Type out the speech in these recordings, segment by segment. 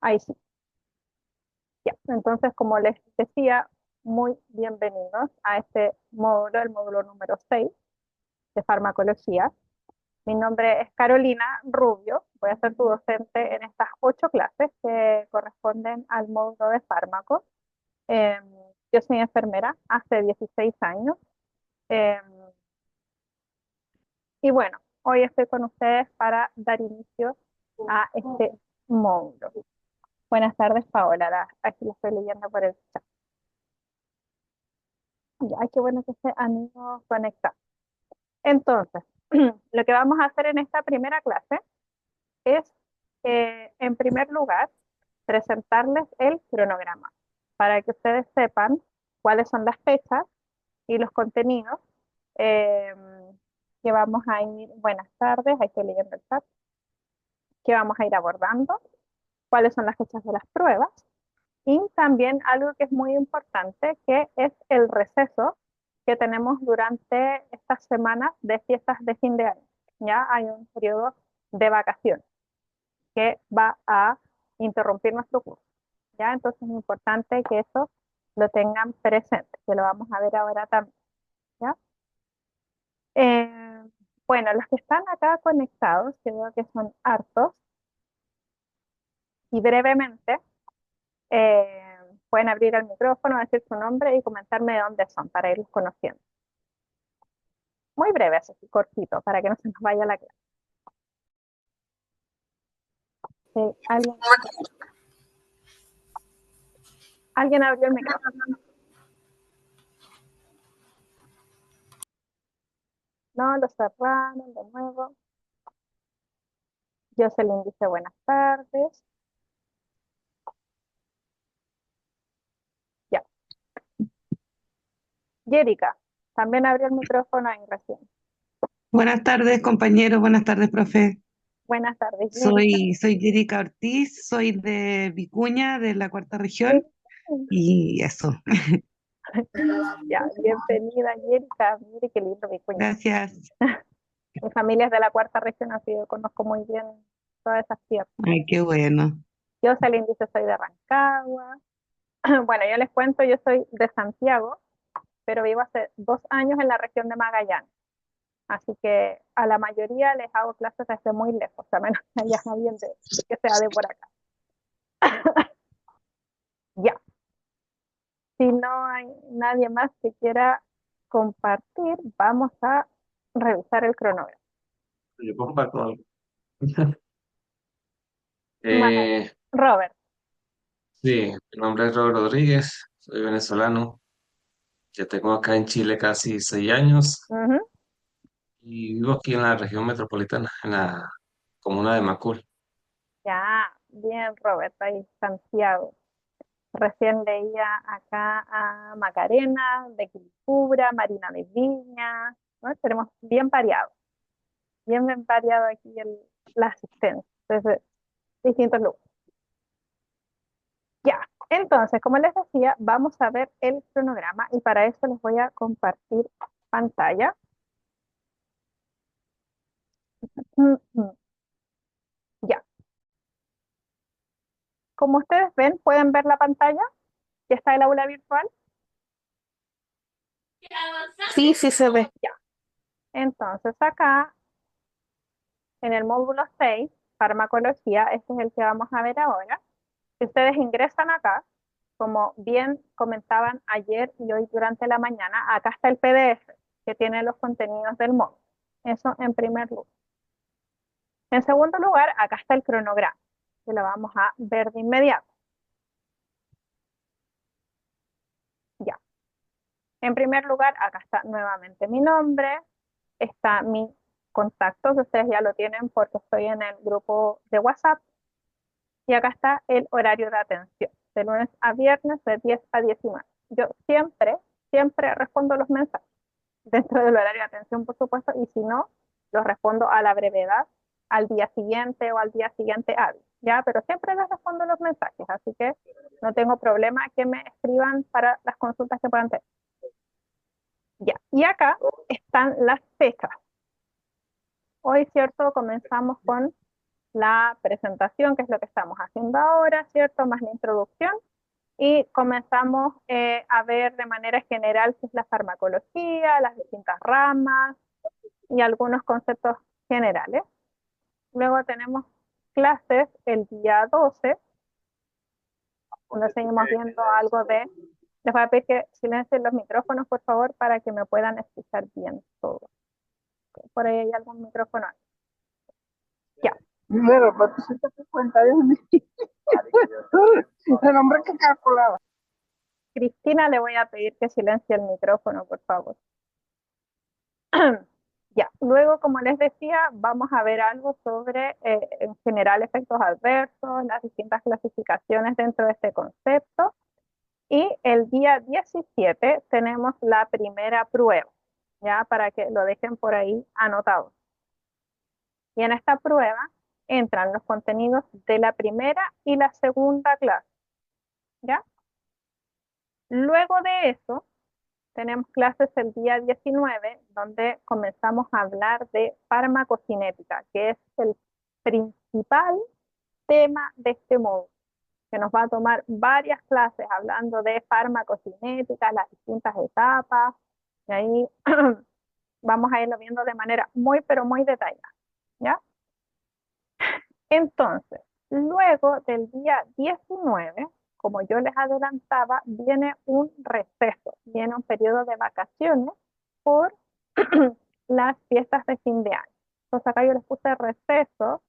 Ahí sí. Ya. Entonces, como les decía, muy bienvenidos a este módulo, el módulo número 6 de farmacología. Mi nombre es Carolina Rubio. Voy a ser tu docente en estas 8 clases que corresponden al módulo de fármacos. Eh, yo soy enfermera hace 16 años. eh, y bueno, hoy estoy con ustedes para dar inicio a este módulo. Buenas tardes, Paola. Aquí lo estoy leyendo por el chat. Ya, qué bueno que se han ido conectando. Entonces, lo que vamos a hacer en esta primera clase es, en primer lugar, presentarles el cronograma para que ustedes sepan cuáles son las fechas y los contenidos eh, que vamos a ir, buenas tardes, ahí estoy leyendo el chat, que vamos a ir abordando, cuáles son las fechas de las pruebas y también algo que es muy importante, que es el receso que tenemos durante estas semanas de fiestas de fin de año. Ya hay un periodo de vacaciones que va a interrumpir nuestro curso. ¿Ya? Entonces es importante que eso lo tengan presente, que lo vamos a ver ahora también. ¿Ya? Eh, bueno, los que están acá conectados, que veo que son hartos, y brevemente pueden abrir el micrófono, decir su nombre y comentarme de dónde son para irlos conociendo. Muy breve, así cortito, para que no se nos vaya la clase. ¿Alguien, alguien abrió el micrófono? No, lo cerraron de nuevo. Jocelyn dice buenas tardes. Ya. Jerica, también abrió el micrófono ahí recién. Buenas tardes, compañeros. Buenas tardes, profe. Buenas tardes, Jerica. Soy Yerica Ortiz, soy de Vicuña, de la cuarta Sí. región, y eso. Ya, bienvenida, Jerica. Mire qué lindo mi cuña. Gracias. Mi familia es de la cuarta región, así que conozco muy bien todas esas tierras. Ay, qué bueno. Jocelyn dice soy de Rancagua. Bueno, yo les cuento, yo soy de Santiago, pero vivo hace 2 años en la región de Magallanes. Así que a la mayoría les hago clases desde muy lejos, a menos que haya alguien que sea de por acá. Ya, si no hay nadie más que quiera compartir, vamos a revisar el cronograma. Yo comparto algo. Bueno, Eh, Robert, sí, mi nombre es Robert Rodríguez, soy venezolano, ya tengo acá en Chile casi 6 años ujú, y vivo aquí en la región metropolitana, en la comuna de Macul. ya, bien, Robert, ahí Santiago. Recién leía acá a Macarena, de Quilicura, Marina de Viña, ¿no? Tenemos bien variado aquí la asistencia desde distintos lugares. Ya, entonces, como les decía, vamos a ver el cronograma y para eso les voy a compartir pantalla. Mm, mm. Ya, como ustedes ven, pueden ver la pantalla que está el aula virtual. Sí, sí se ve. Ya, entonces acá en el módulo 6, farmacología, este es el que vamos a ver ahora. Si ustedes ingresan acá, como bien comentaban ayer y hoy durante la mañana, acá está el PDF que tiene los contenidos del módulo. Eso en primer lugar. En segundo lugar, acá está el cronograma, que lo vamos a ver de inmediato. Ya. En primer lugar, acá está nuevamente mi nombre, está mi contacto, que ustedes ya lo tienen porque estoy en el grupo de WhatsApp. Y acá está el horario de atención, de lunes a viernes de 10 a 19. Yo siempre respondo los mensajes dentro del horario de atención, por supuesto, y si no, los respondo a la brevedad, al día siguiente o al día siguiente hábil, ¿ya? Pero siempre les respondo los mensajes, así que no tengo problema que me escriban para las consultas que puedan tener. Ya, y acá están las fechas. Hoy, ¿cierto? Comenzamos con la presentación, que es lo que estamos haciendo ahora, ¿cierto? Más la introducción. Y comenzamos a ver de manera general qué es la farmacología, las distintas ramas y algunos conceptos generales. Luego tenemos clases el día 12, donde seguimos viendo algo de... Les voy a pedir que silencien los micrófonos, por favor, para que me puedan escuchar bien todo. Por ahí hay algún micrófono. Ya. Primero, pero tú sí te das cuenta de mí. El hombre que calculaba. Cristina, le voy a pedir que silencie el micrófono, por favor. Ya, luego, como les decía, vamos a ver algo sobre, en general, efectos adversos, las distintas clasificaciones dentro de este concepto. Y el día 17 tenemos la primera prueba, ya para que lo dejen por ahí anotado. Y en esta prueba entran los contenidos de la primera y la segunda clase, ¿ya? Luego de eso, tenemos clases el día 19, donde comenzamos a hablar de farmacocinética, que es el principal tema de este módulo, que nos va a tomar varias clases hablando de farmacocinética, las distintas etapas, y ahí vamos a irlo viendo de manera muy, pero muy detallada, ¿ya? Entonces, luego del día 19, como yo les adelantaba, viene un receso, viene un periodo de vacaciones por las fiestas de fin de año. Entonces acá yo les puse receso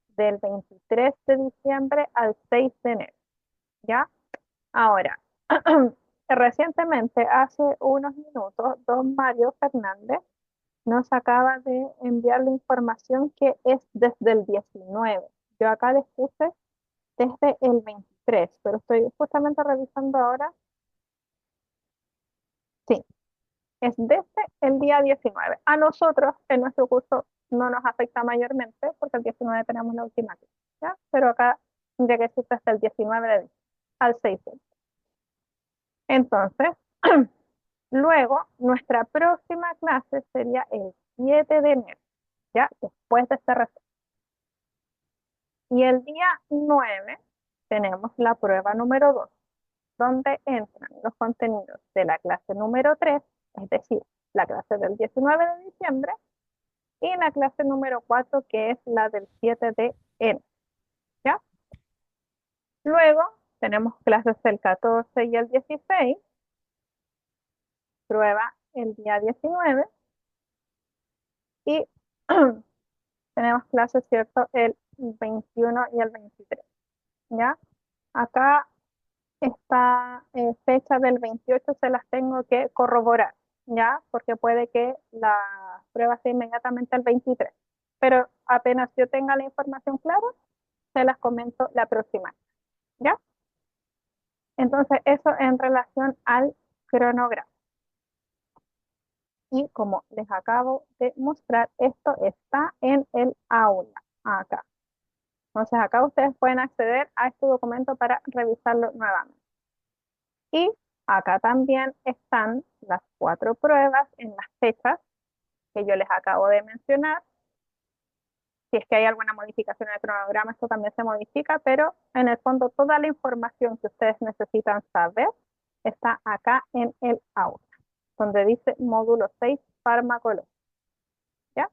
del 23 de diciembre al 6 de enero, ¿ya? Ahora, recientemente, hace unos minutos, don Mario Fernández nos acaba de enviar la información que es desde el 19. Yo acá les puse desde el 23, pero estoy justamente revisando ahora. Sí, es desde el día 19. A nosotros, en nuestro curso, no nos afecta mayormente porque el 19 tenemos la última clase, ¿ya? Pero acá tendría que existe hasta el 19 de diciembre, al 6 de diciembre. Entonces, luego, nuestra próxima clase sería el 7 de enero, ¿ya? Después de este receso. Y el día 9 tenemos la prueba número 2, donde entran los contenidos de la clase número 3, es decir, la clase del 19 de diciembre, y la clase número 4, que es la del 7 de enero, ¿ya? Luego tenemos clases el 14 y el 16, prueba el día 19, y tenemos clases, ¿cierto?, el 21 y el 23, ¿ya? Acá esta fecha del 28 se las tengo que corroborar, ¿ya? Porque puede que la prueba sea inmediatamente el 23. Pero apenas yo tenga la información clara, se las comento la próxima, ¿ya? Entonces, eso en relación al cronograma. Y como les acabo de mostrar, esto está en el aula, acá. Entonces, acá ustedes pueden acceder a este documento para revisarlo nuevamente. Y acá también están las 4 pruebas en las fechas que yo les acabo de mencionar. Si es que hay alguna modificación en el cronograma, esto también se modifica, pero en el fondo toda la información que ustedes necesitan saber está acá en el aula, donde dice módulo 6, farmacología. ¿Ya?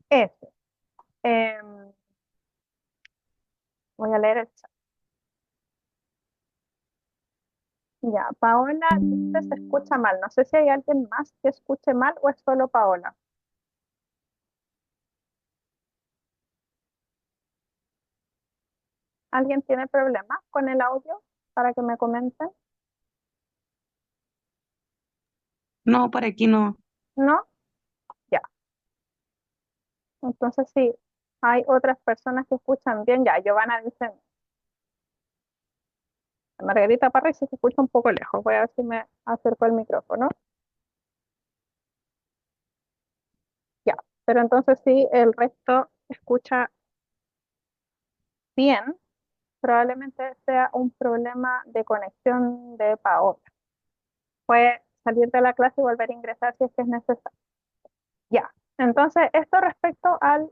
Eso. Voy a leer el chat. Ya, Paola dice se escucha mal. No sé si hay alguien más que escuche mal o es solo Paola. ¿Alguien tiene problemas con el audio para que me comenten? No, por aquí no. ¿No? Ya. Entonces, sí, hay otras personas que escuchan bien. Ya, Giovanna dice, Margarita Parra sí se escucha un poco lejos. Voy a ver si me acerco el micrófono. Ya, pero entonces sí, el resto escucha bien. Probablemente sea un problema de conexión de Paola. Puede salir de la clase y volver a ingresar si es que es necesario. Ya, entonces esto respecto al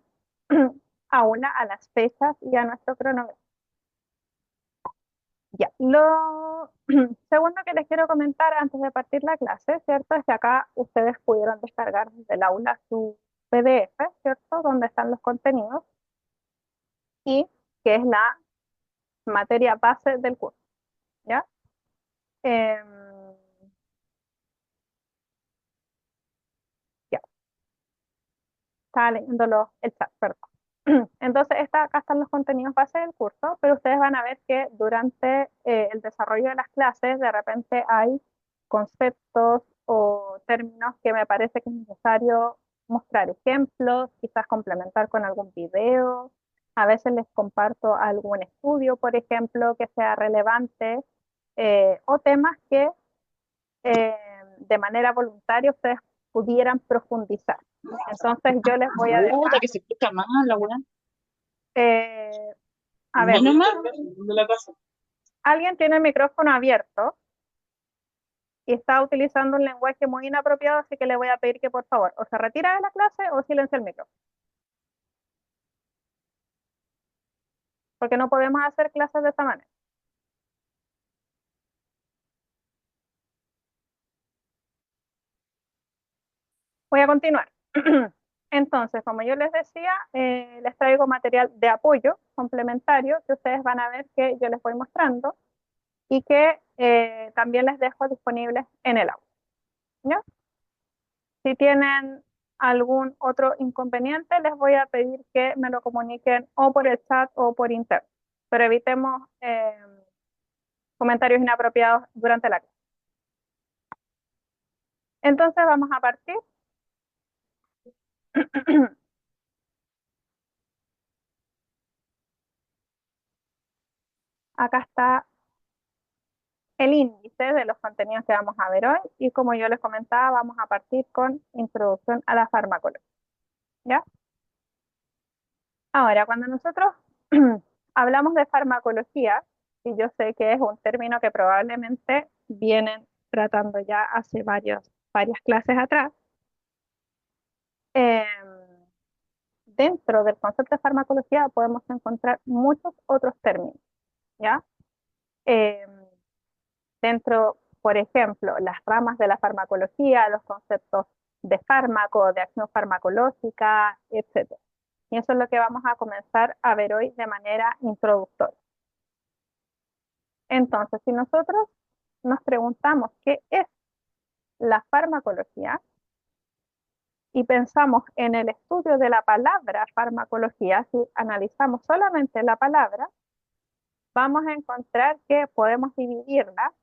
aúna a las fechas y a nuestro cronograma. Ya, lo segundo que les quiero comentar antes de partir la clase, ¿cierto? Es que acá ustedes pudieron descargar desde el aula su PDF, ¿cierto? Donde están los contenidos y que es la materia base del curso, ¿ya? Em, ya, estaba leyéndolo el chat, perdón. Entonces, acá están los contenidos base del curso, pero ustedes van a ver que durante el desarrollo de las clases, de repente hay conceptos o términos que me parece que es necesario mostrar ejemplos, quizás complementar con algún video. A veces les comparto algún estudio, por ejemplo, que sea relevante, o temas que eh, de manera voluntaria ustedes pudieran profundizar. Entonces, yo les voy a dejar. Puta, que se escucha mal, la weá. eh, a ver, Menos mal. De la casa. alguien tiene el micrófono abierto y está utilizando un lenguaje muy inapropiado, así que le voy a pedir que por favor o se retire de la clase o silencie el micrófono, porque no podemos hacer clases de esa manera. Voy a continuar. Entonces, como yo les decía, les traigo material de apoyo complementario que ustedes van a ver que yo les voy mostrando y que también les dejo disponibles en el aula, ¿ya? Si tienen algún otro inconveniente, les voy a pedir que me lo comuniquen o por el chat o por interno, pero evitemos comentarios inapropiados durante la clase. Entonces vamos a partir. Acá está el índice de los contenidos que vamos a ver hoy y como yo les comentaba, vamos a partir con introducción a la farmacología, ¿ya? Ahora, cuando nosotros hablamos de farmacología, y yo sé que es un término que probablemente vienen tratando ya hace varias clases atrás, eh, dentro del concepto de farmacología podemos encontrar muchos otros términos, ¿ya? Eh, Dentro, por ejemplo, las ramas de la farmacología, los conceptos de fármaco, de acción farmacológica, etcétera. Y eso es lo que vamos a comenzar a ver hoy de manera introductoria. Entonces, si nosotros nos preguntamos qué es la farmacología y pensamos en el estudio de la palabra farmacología, si analizamos solamente la palabra, vamos a encontrar que podemos dividirla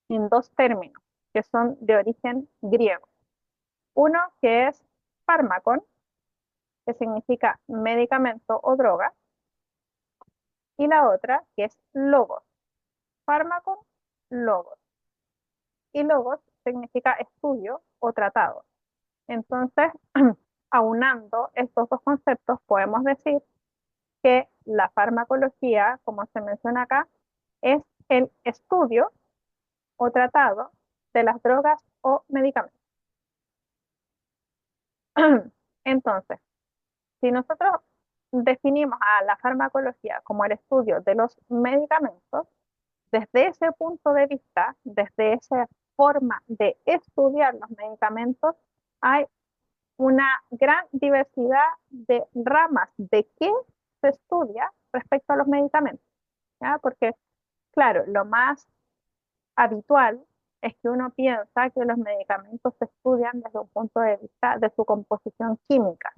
en dos términos que son de origen griego. Uno que es fármacon, que significa medicamento o droga, y la otra que es logos, fármacon, logos. Y logos significa estudio o tratado. Entonces, aunando estos dos conceptos, podemos decir que la farmacología, como se menciona acá, es el estudio o tratado de las drogas o medicamentos. Entonces, si nosotros definimos a la farmacología como el estudio de los medicamentos, desde ese punto de vista, desde esa forma de estudiar los medicamentos, hay una gran diversidad de ramas de qué se estudia respecto a los medicamentos, ¿ya? Porque, claro, lo más habitual es que uno piensa que los medicamentos se estudian desde un punto de vista de su composición química.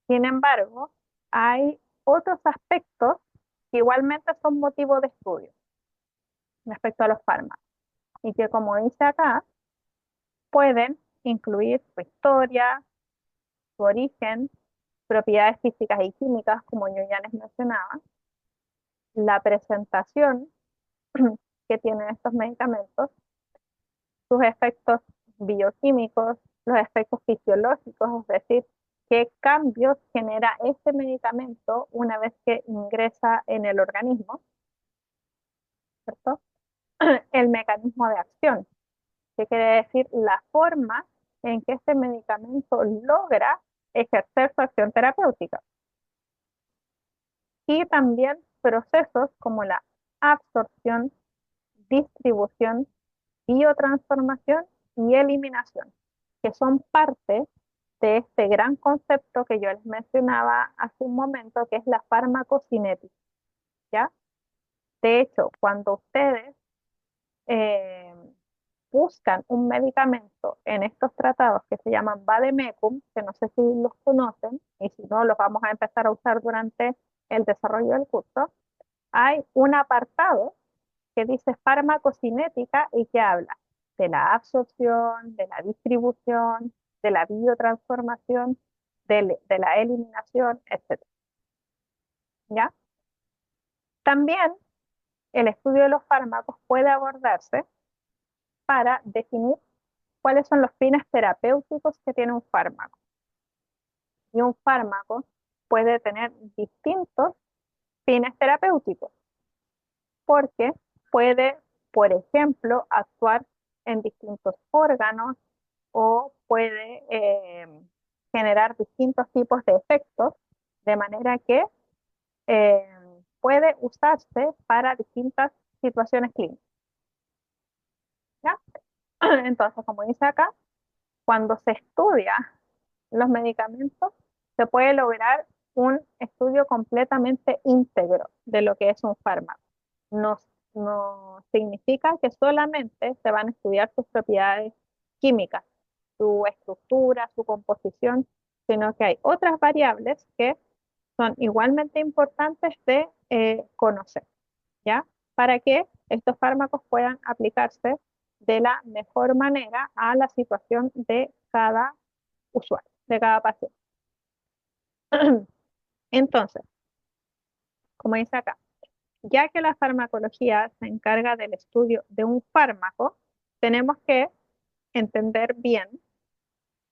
Sin embargo, hay otros aspectos que igualmente son motivo de estudio respecto a los fármacos y que, como dice acá, pueden incluir su historia, su origen, propiedades físicas y químicas, como yo ya les mencionaba, la presentación que tienen estos medicamentos, sus efectos bioquímicos, los efectos fisiológicos, es decir, qué cambios genera este medicamento una vez que ingresa en el organismo, ¿cierto? El mecanismo de acción, que quiere decir la forma en que este medicamento logra ejercer su acción terapéutica. y también procesos como la absorción, distribución, biotransformación y eliminación, que son parte de este gran concepto que yo les mencionaba hace un momento, que es la farmacocinética, ¿ya? De hecho, cuando ustedes eh, buscan un medicamento en estos tratados que se llaman vademecum, que no sé si los conocen, y si no, los vamos a empezar a usar durante el desarrollo del curso, hay un apartado que dice farmacocinética y que habla de la absorción, de la distribución, de la biotransformación, de la eliminación, etc. ¿Ya? También el estudio de los fármacos puede abordarse para definir cuáles son los fines terapéuticos que tiene un fármaco. Y un fármaco puede tener distintos fines terapéuticos, porque puede, por ejemplo, actuar en distintos órganos o puede generar distintos tipos de efectos, de manera que eh, puede usarse para distintas situaciones clínicas. ¿Ya? Entonces, como dice acá, cuando se estudia los medicamentos, se puede lograr un estudio completamente íntegro de lo que es un fármaco. No, no significa que solamente se van a estudiar sus propiedades químicas, su estructura, su composición, sino que hay otras variables que son igualmente importantes de conocer, ¿ya? Para que estos fármacos puedan aplicarse de la mejor manera a la situación de cada usuario, de cada paciente. Entonces, como dice acá, ya que la farmacología se encarga del estudio de un fármaco, tenemos que entender bien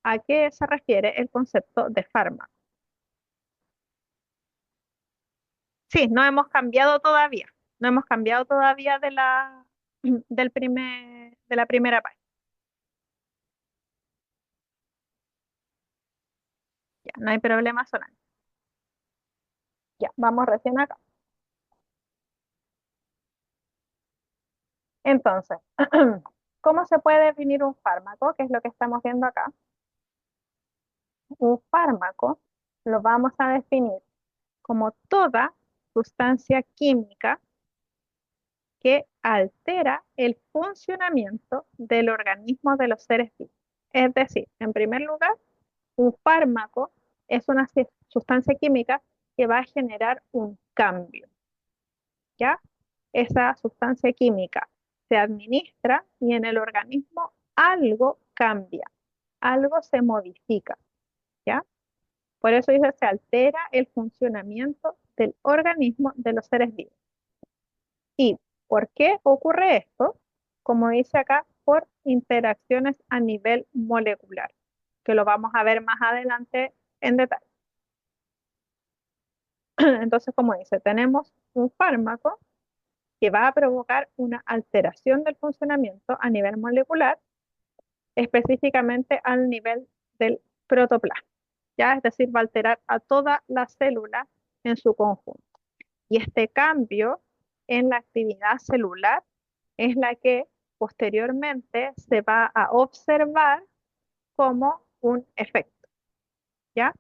a qué se refiere el concepto de fármaco. Sí, no hemos cambiado todavía, no hemos cambiado todavía de la primera página. Ya, no hay problema, Solano. Ya, vamos recién acá. Entonces, ¿cómo se puede definir un fármaco? ¿Qué es lo que estamos viendo acá? Un fármaco lo vamos a definir como toda sustancia química que altera el funcionamiento del organismo de los seres vivos. Es decir, en primer lugar, un fármaco es una sustancia química que va a generar un cambio, ¿ya? Esa sustancia química se administra y en el organismo algo cambia, algo se modifica, ¿ya? Por eso dice, se altera el funcionamiento del organismo de los seres vivos. ¿Y por qué ocurre esto? Como dice acá, por interacciones a nivel molecular, que lo vamos a ver más adelante en detalle. Entonces, como dice, tenemos un fármaco que va a provocar una alteración del funcionamiento a nivel molecular, específicamente al nivel del protoplasma, ¿ya? Es decir, va a alterar a toda la célula en su conjunto. Y este cambio en la actividad celular es la que posteriormente se va a observar como un efecto, ¿ya?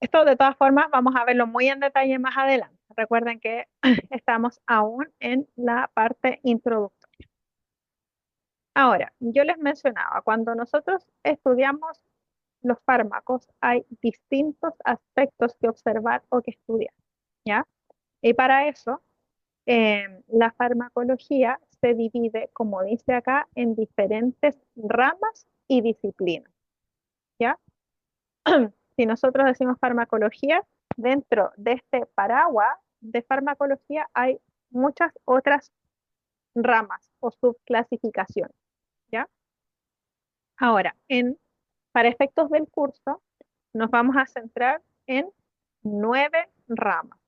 Esto de todas formas vamos a verlo muy en detalle más adelante. Recuerden que estamos aún en la parte introductoria. Ahora, yo les mencionaba, cuando nosotros estudiamos los fármacos, hay distintos aspectos que observar o que estudiar, ¿ya? Y para eso, la farmacología se divide, como dice acá, en diferentes ramas y disciplinas, ¿ya? Si nosotros decimos farmacología, dentro de este paraguas de farmacología hay muchas otras ramas o subclasificaciones, ¿ya? Ahora, para efectos del curso, nos vamos a centrar en 9 ramas,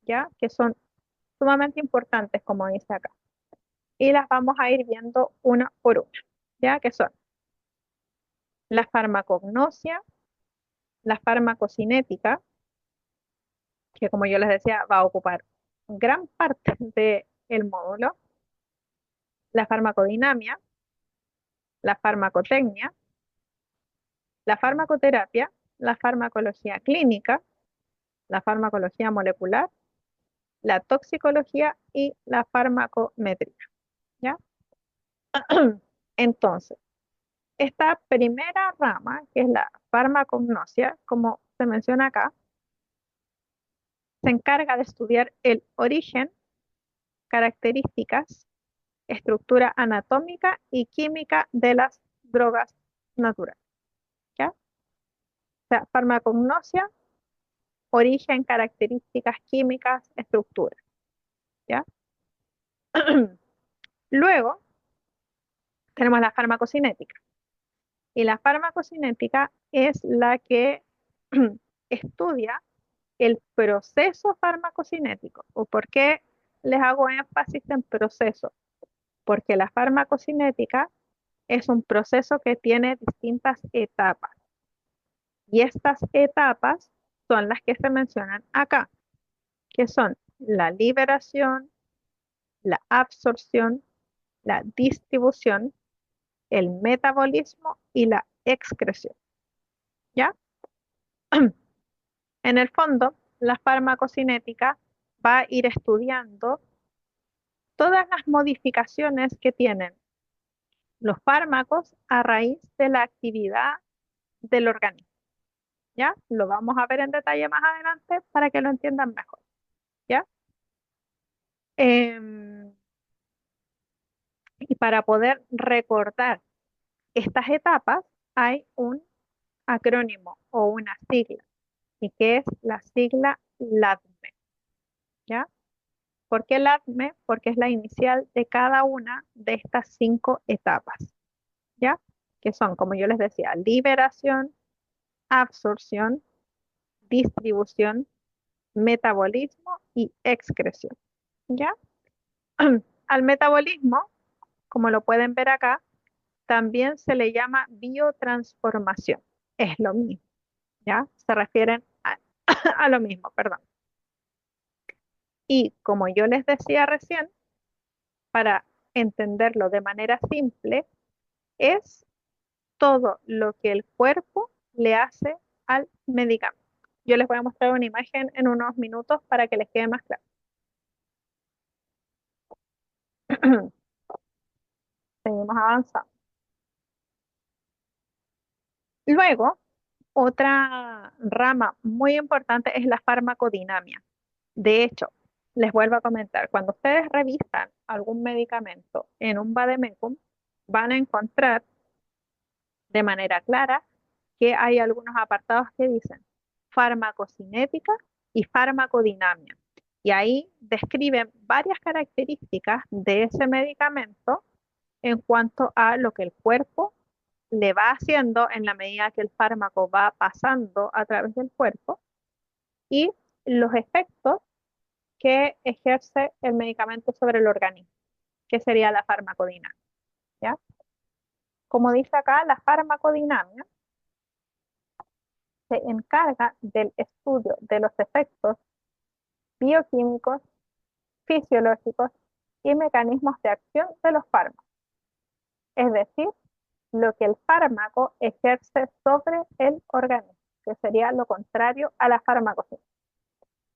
¿ya? Que son sumamente importantes, como dice acá. Y las vamos a ir viendo una por una, ¿ya? Que son la farmacognosia, la farmacocinética, que como yo les decía, va a ocupar gran parte del módulo, la farmacodinamia, la farmacotecnia, la farmacoterapia, la farmacología clínica, la farmacología molecular, la toxicología y la farmacometría, ¿ya? Entonces, esta primera rama, que es la farmacognosia, como se menciona acá, se encarga de estudiar el origen, características, estructura anatómica y química de las drogas naturales, ¿ya? O sea, farmacognosia, origen, características químicas, estructura, ¿ya? Luego tenemos la farmacocinética. Y la farmacocinética es la que estudia el proceso farmacocinético. ¿O por qué les hago énfasis en proceso? Porque la farmacocinética es un proceso que tiene distintas etapas. Y estas etapas son las que se mencionan acá, que son la liberación, la absorción, la distribución, el metabolismo y la excreción. ¿Ya? En el fondo, la farmacocinética va a ir estudiando todas las modificaciones que tienen los fármacos a raíz de la actividad del organismo. ¿Ya? Lo vamos a ver en detalle más adelante para que lo entiendan mejor. ¿Ya? Em, y para poder recordar estas etapas, hay un acrónimo o una sigla, y que es la sigla LADME. ¿Ya? ¿Por qué LADME? Porque es la inicial de cada una de estas 5 etapas, ¿ya? Que son, como yo les decía, liberación, absorción, distribución, metabolismo y excreción, ¿ya? Al metabolismo, como lo pueden ver acá, también se le llama biotransformación. Es lo mismo, ¿ya? Se refieren a lo mismo, perdón. Y como yo les decía recién, para entenderlo de manera simple, es todo lo que el cuerpo le hace al medicamento. Yo les voy a mostrar una imagen en unos minutos para que les quede más claro. Seguimos avanzando. Luego, otra rama muy importante es la farmacodinamia. De hecho, les vuelvo a comentar, cuando ustedes revisan algún medicamento en un vademecum, van a encontrar de manera clara que hay algunos apartados que dicen farmacocinética y farmacodinamia. Y ahí describen varias características de ese medicamento en cuanto a lo que el cuerpo le va haciendo en la medida que el fármaco va pasando a través del cuerpo y los efectos que ejerce el medicamento sobre el organismo, que sería la farmacodinamia, ¿ya? Como dice acá, la farmacodinamia se encarga del estudio de los efectos bioquímicos, fisiológicos y mecanismos de acción de los fármacos, es decir, lo que el fármaco ejerce sobre el organismo, que sería lo contrario a la farmacocinética.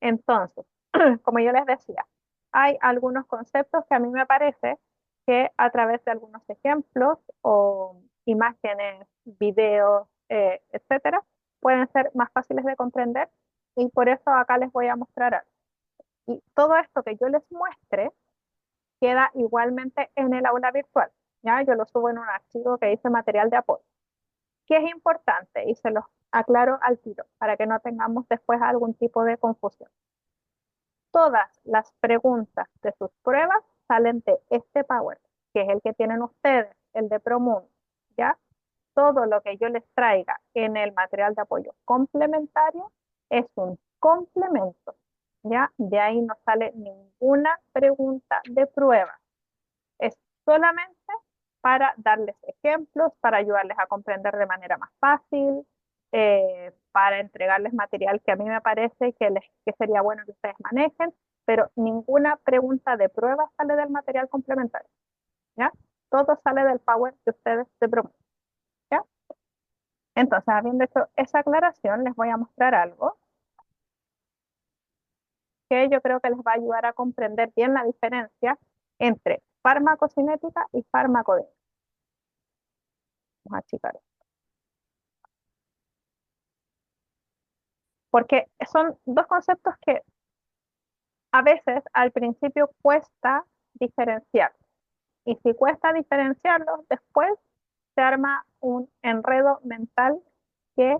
Entonces, como yo les decía, hay algunos conceptos que a mí me parece que a través de algunos ejemplos o imágenes, videos, etcétera, pueden ser más fáciles de comprender y por eso acá les voy a mostrar algo. Y todo esto que yo les muestre queda igualmente en el aula virtual, ¿ya? Yo lo subo en un archivo que dice material de apoyo. ¿Qué es importante? Y se los aclaro al tiro para que no tengamos después algún tipo de confusión. Todas las preguntas de sus pruebas salen de este PowerPoint, que es el que tienen ustedes, el de ProMundo, ¿ya? Todo lo que yo les traiga en el material de apoyo complementario es un complemento, ¿ya? De ahí no sale ninguna pregunta de prueba. Es solamente para darles ejemplos, para ayudarles a comprender de manera más fácil, para entregarles material que a mí me parece que sería bueno que ustedes manejen, pero ninguna pregunta de prueba sale del material complementario, ¿ya? Todo sale del Power que ustedes se promueven, ¿ya? Entonces, habiendo hecho esa aclaración, les voy a mostrar algo que yo creo que les va a ayudar a comprender bien la diferencia entre farmacocinética y farmacodinámica. Vamos a achicar esto. Porque son dos conceptos que a veces al principio cuesta diferenciar. Y si cuesta diferenciarlos, después se arma un enredo mental que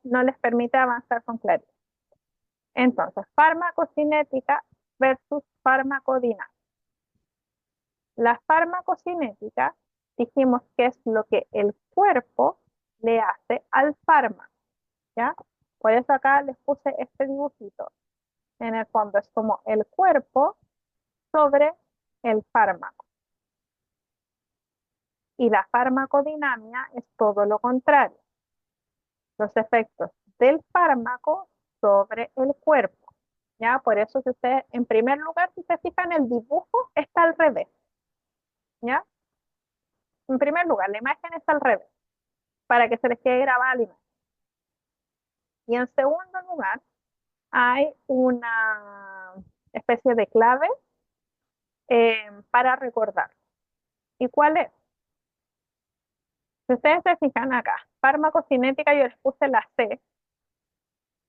no les permite avanzar con claridad. Entonces, farmacocinética versus farmacodinámica. La farmacocinética dijimos que es lo que el cuerpo le hace al fármaco, ¿ya? Por eso acá les puse este dibujito. En el fondo es como el cuerpo sobre el fármaco. Y la farmacodinámica es todo lo contrario. Los efectos del fármaco sobre el cuerpo, ¿ya? Por eso si ustedes, en primer lugar, si se fijan, el dibujo está al revés, ¿ya? En primer lugar, la imagen está al revés, para que se les quede grabada la imagen. Y en segundo lugar, hay una especie de clave para recordar. ¿Y cuál es? Si ustedes se fijan acá, farmacocinética, yo les puse la C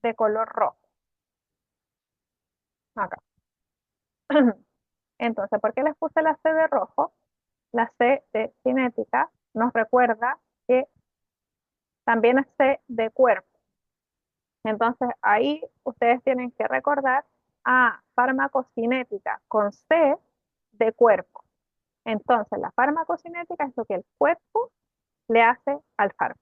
de color rojo. Acá. Entonces, ¿por qué les puse la C de rojo? La C de cinética nos recuerda que también es C de cuerpo. Entonces, ahí ustedes tienen que recordar a farmacocinética con C de cuerpo. Entonces, la farmacocinética es lo que el cuerpo le hace al fármaco.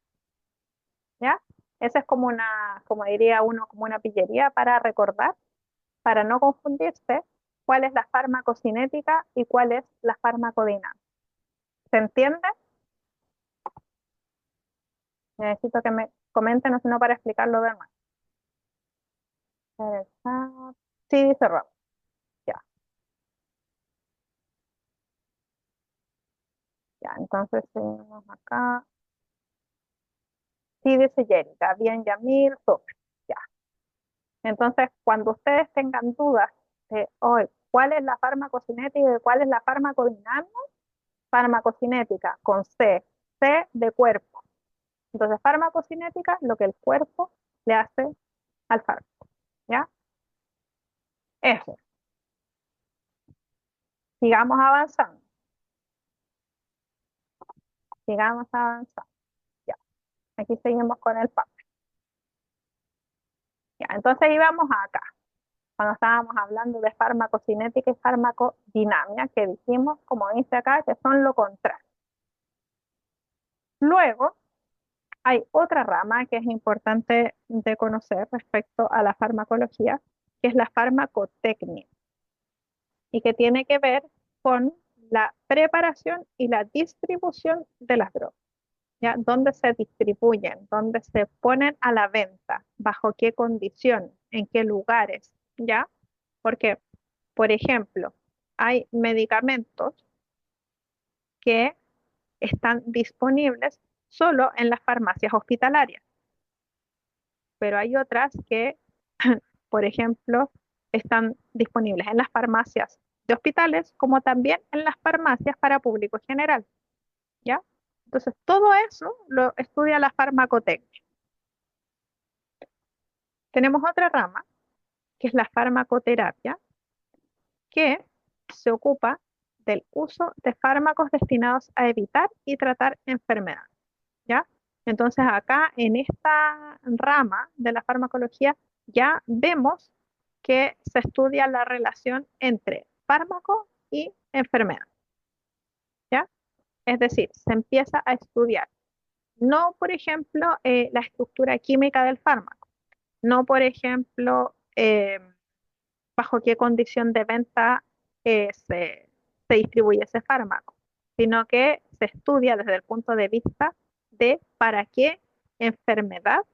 ¿Ya? Esa es como una, como diría uno, como una pillería para recordar, para no confundirse cuál es la farmacocinética y cuál es la farmacodinámica. ¿Se entiende? Necesito que me comenten, o si no, para explicarlo de nuevo. Sí, dice Rob. Ya, ya, entonces seguimos acá. Sí, dice Jerica. Bien, Yamil, súper. Ya. Entonces, cuando ustedes tengan dudas de hoy, ¿cuál es la farmacocinética y cuál es la farmacodinámica? Farmacocinética con C, C de cuerpo. Entonces, farmacocinética, lo que el cuerpo le hace al fármaco. ¿Ya? Eso. Sigamos avanzando. Sigamos avanzando. Ya. Aquí seguimos con el papel. Ya. Entonces íbamos acá. Cuando estábamos hablando de farmacocinética y farmacodinámica, que dijimos, como dice acá, que son lo contrario. Luego, hay otra rama que es importante de conocer respecto a la farmacología, que es la farmacotecnia, y que tiene que ver con la preparación y la distribución de las drogas, ¿ya? Dónde se distribuyen, dónde se ponen a la venta, bajo qué condiciones, en qué lugares, ¿ya? Porque, por ejemplo, hay medicamentos que están disponibles solo en las farmacias hospitalarias, pero hay otras que, por ejemplo, están disponibles en las farmacias de hospitales como también en las farmacias para público general, ¿ya? Entonces, todo eso lo estudia la farmacotecnia. Tenemos otra rama, que es la farmacoterapia, que se ocupa del uso de fármacos destinados a evitar y tratar enfermedades, ¿ya? Entonces, acá en esta rama de la farmacología ya vemos que se estudia la relación entre fármaco y enfermedad, ¿ya? Es decir, se empieza a estudiar, no, por ejemplo, la estructura química del fármaco, no, por ejemplo, bajo qué condición de venta se distribuye ese fármaco, sino que se estudia desde el punto de vista de para qué enfermedad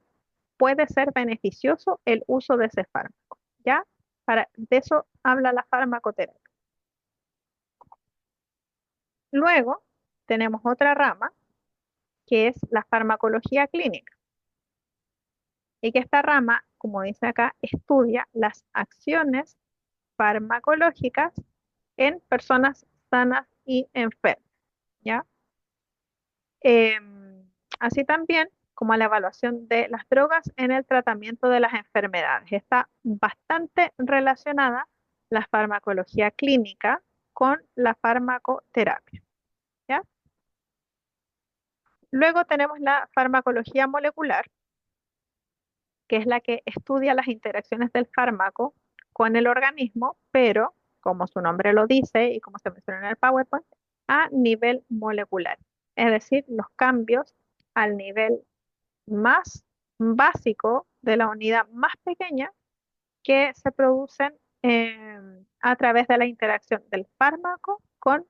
puede ser beneficioso el uso de ese fármaco, ¿ya? De eso habla la farmacoterapia. Luego tenemos otra rama que es la farmacología clínica y que esta rama, como dice acá, estudia las acciones farmacológicas en personas sanas y enfermas, ¿ya? Así también como la evaluación de las drogas en el tratamiento de las enfermedades. Está bastante relacionada la farmacología clínica con la farmacoterapia, ¿ya? Luego tenemos la farmacología molecular, que es la que estudia las interacciones del fármaco con el organismo, pero, como su nombre lo dice y como se menciona en el PowerPoint, a nivel molecular. Es decir, los cambios al nivel más básico de la unidad más pequeña que se producen a través de la interacción del fármaco con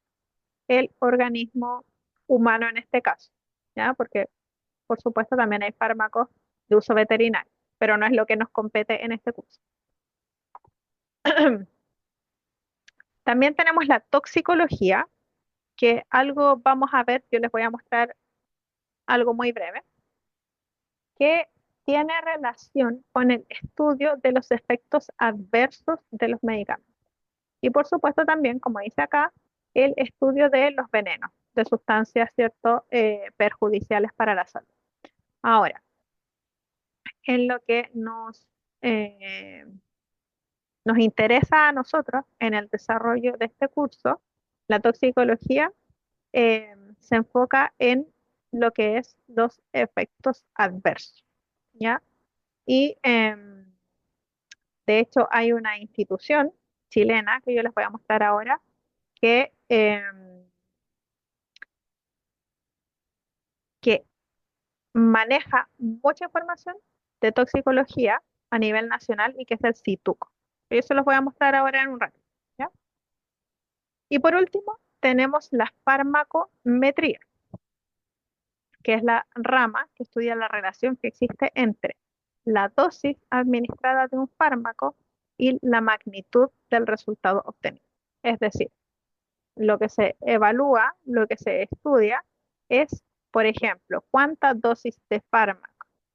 el organismo humano en este caso, ¿ya? Porque, por supuesto, también hay fármacos de uso veterinario, pero no es lo que nos compete en este curso. También tenemos la toxicología, que algo vamos a ver, yo les voy a mostrar algo muy breve, que tiene relación con el estudio de los efectos adversos de los medicamentos. Y por supuesto también, como dice acá, el estudio de los venenos, de sustancias, ¿cierto?, perjudiciales para la salud. Ahora, en lo que eh, nos interesa a nosotros en el desarrollo de este curso, la toxicología se enfoca en lo que es los efectos adversos, ¿ya? Y de hecho hay una institución chilena que yo les voy a mostrar ahora que maneja mucha información de toxicología a nivel nacional y que es el CITUC. Yo se los voy a mostrar ahora en un rato, ¿ya? Y por último, tenemos la farmacometría, que es la rama que estudia la relación que existe entre la dosis administrada de un fármaco y la magnitud del resultado obtenido. Es decir, lo que se evalúa, lo que se estudia es, por ejemplo, cuánta dosis de fármaco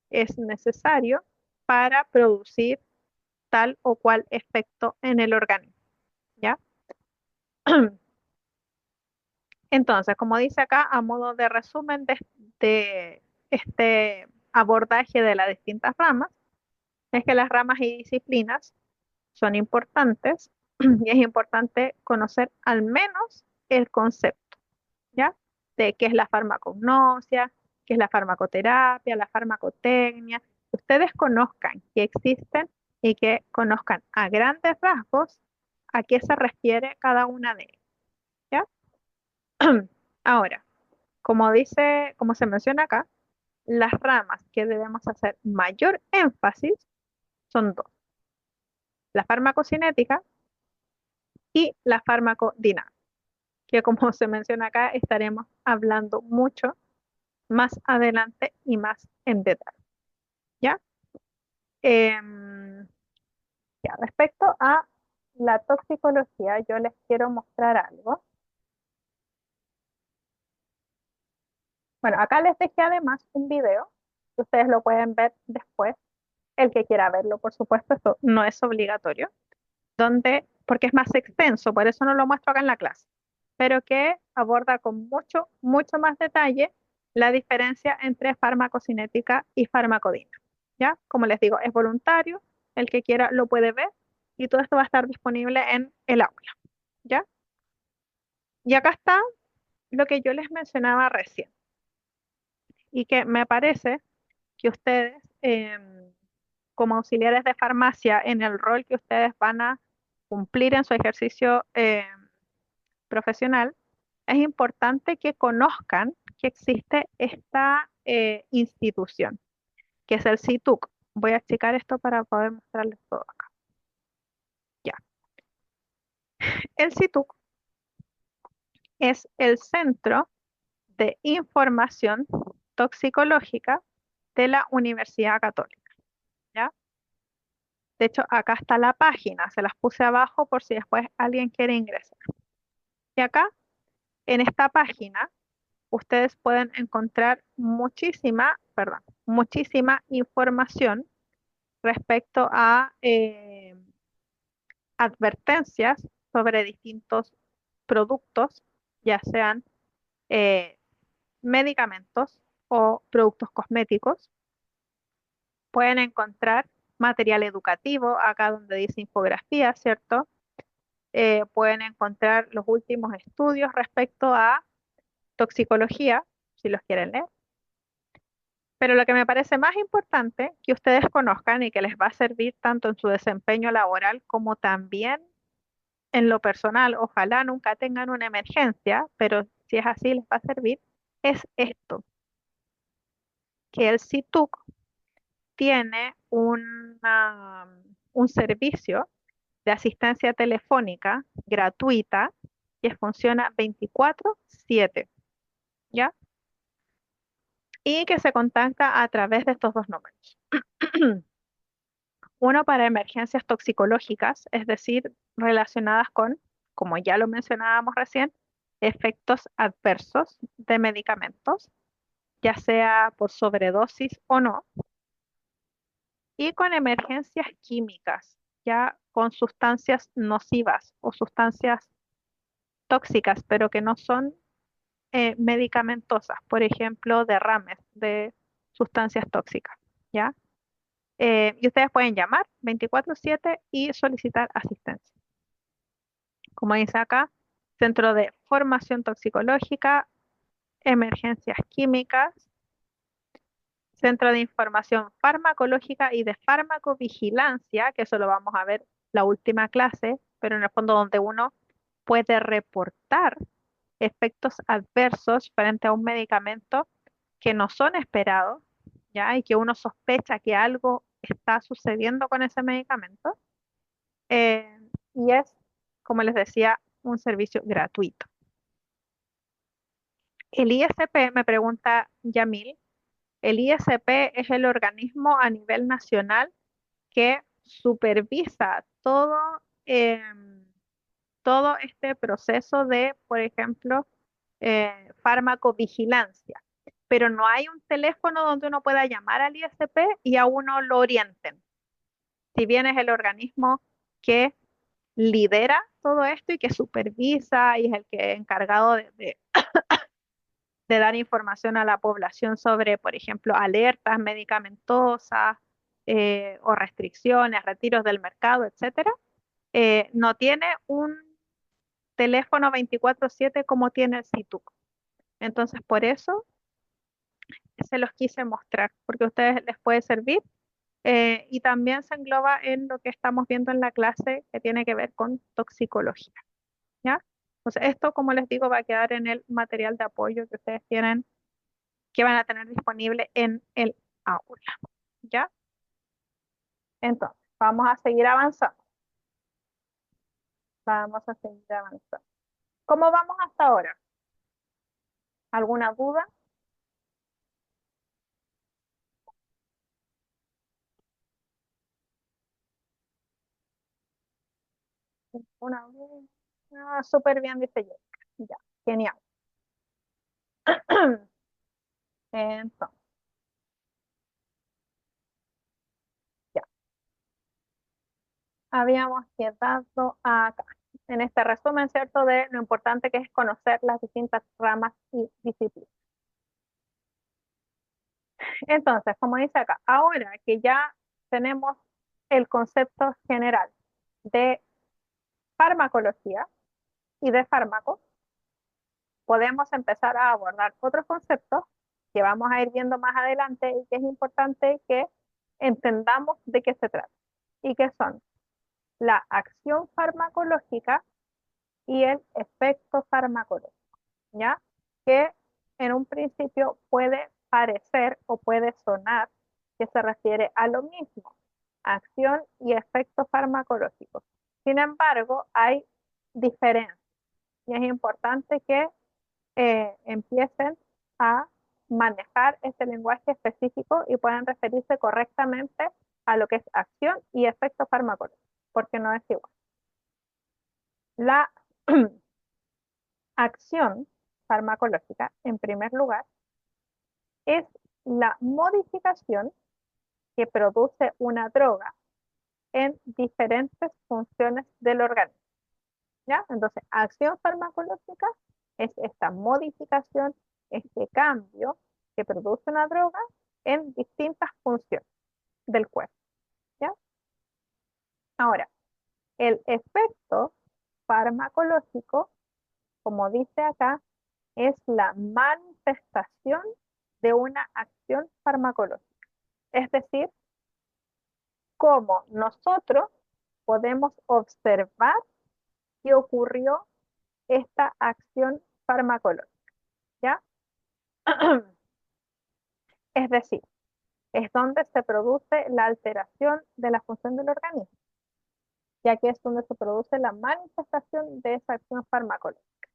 es necesario para producir tal o cual efecto en el organismo, ¿ya? Entonces, como dice acá, a modo de resumen de este abordaje de las distintas ramas, es que las ramas y disciplinas son importantes y es importante conocer al menos el concepto, ¿ya? De qué es la farmacognosia, qué es la farmacoterapia, la farmacotecnia, que ustedes conozcan que existen y que conozcan a grandes rasgos a qué se refiere cada una de ellas, ¿ya? Ahora, como se menciona acá, las ramas que debemos hacer mayor énfasis son dos, la farmacocinética y la farmacodinámica, que como se menciona acá, estaremos hablando mucho más adelante y más en detalle, ¿ya? Em, ya, respecto a la toxicología, yo les quiero mostrar algo. Bueno, acá les dejé además un video, que ustedes lo pueden ver después, el que quiera verlo, por supuesto, esto no es obligatorio, porque es más extenso, por eso no lo muestro acá en la clase, pero que aborda con mucho, mucho más detalle la diferencia entre farmacocinética y farmacodinámica, ¿ya? Como les digo, es voluntario, el que quiera lo puede ver y todo esto va a estar disponible en el aula, ¿ya? Y acá está lo que yo les mencionaba recién y que me parece que ustedes, como auxiliares de farmacia, en el rol que ustedes van a cumplir en su ejercicio profesional, es importante que conozcan que existe esta institución, que es el CITUC. Voy a explicar esto para poder mostrarles todo acá. Ya. El CITUC es el Centro de Información Toxicológica de la Universidad Católica. De hecho, acá está la página, se las puse abajo por si después alguien quiere ingresar. Y acá, en esta página, ustedes pueden encontrar muchísima información respecto a advertencias sobre distintos productos, ya sean eh, medicamentos o productos cosméticos. Pueden encontrar material educativo, acá donde dice infografía, ¿cierto? Pueden encontrar los últimos estudios respecto a toxicología, si los quieren leer. Pero lo que me parece más importante que ustedes conozcan y que les va a servir tanto en su desempeño laboral como también en lo personal, ojalá nunca tengan una emergencia, pero si es así les va a servir, es esto, que el CITUC tiene un servicio de asistencia telefónica gratuita que funciona 24/7, ¿ya? Y que se contacta a través de estos dos números. Uno para emergencias toxicológicas, es decir, relacionadas con, como ya lo mencionábamos recién, efectos adversos de medicamentos, ya sea por sobredosis o no, y con emergencias químicas, ya con sustancias nocivas o sustancias tóxicas, pero que no son medicamentosas, por ejemplo, derrames de sustancias tóxicas, ¿ya? Y ustedes pueden llamar 24/7 y solicitar asistencia. Como dice acá, Centro de Formación Toxicológica, Emergencias Químicas, Centro de Información Farmacológica y de Farmacovigilancia, que eso lo vamos a ver la última clase, pero en el fondo donde uno puede reportar efectos adversos frente a un medicamento que no son esperados, ¿ya? Y que uno sospecha que algo está sucediendo con ese medicamento. eh, y es, como les decía, un servicio gratuito. El ISP, me pregunta Yamil, el ISP es el organismo a nivel nacional que supervisa todo este proceso de, por ejemplo, farmacovigilancia. Pero no hay un teléfono donde uno pueda llamar al ISP y a uno lo orienten. Si bien es el organismo que lidera todo esto y que supervisa y es el que es encargado de dar información a la población sobre, por ejemplo, alertas medicamentosas o restricciones, retiros del mercado, etcétera, no tiene un teléfono 24/7 como tiene el CITUC. Entonces, por eso se los quise mostrar, porque a ustedes les puede servir y también se engloba en lo que estamos viendo en la clase que tiene que ver con toxicología, ¿ya? Entonces, esto, como les digo, va a quedar en el material de apoyo que ustedes tienen, que van a tener disponible en el aula, ¿ya? Entonces, vamos a seguir avanzando. Vamos a seguir avanzando. ¿Cómo vamos hasta ahora? ¿Alguna duda? Una duda. Ah, súper bien, dice yo. Ya, genial. Entonces, ya, habíamos quedado acá, en este resumen, ¿cierto? De lo importante que es conocer las distintas ramas y disciplinas. Entonces, como dice acá, ahora que ya tenemos el concepto general de farmacología y de fármacos, podemos empezar a abordar otros conceptos que vamos a ir viendo más adelante y que es importante que entendamos de qué se trata y que son la acción farmacológica y el efecto farmacológico, ¿ya? Que en un principio puede parecer o puede sonar que se refiere a lo mismo, acción y efecto farmacológico. Sin embargo, hay diferencias y es importante que empiecen a manejar este lenguaje específico y puedan referirse correctamente a lo que es acción y efecto farmacológico, porque no es igual. La acción farmacológica, en primer lugar, es la modificación que produce una droga en diferentes funciones del organismo. ¿Ya? Entonces, acción farmacológica es esta modificación, este cambio que produce una droga en distintas funciones del cuerpo. ¿Ya? Ahora, el efecto farmacológico, como dice acá, es la manifestación de una acción farmacológica. Es decir, cómo nosotros podemos observar que ocurrió esta acción farmacológica. ¿Ya? Es decir, es donde se produce la alteración de la función del organismo, ya que es donde se produce la manifestación de esa acción farmacológica.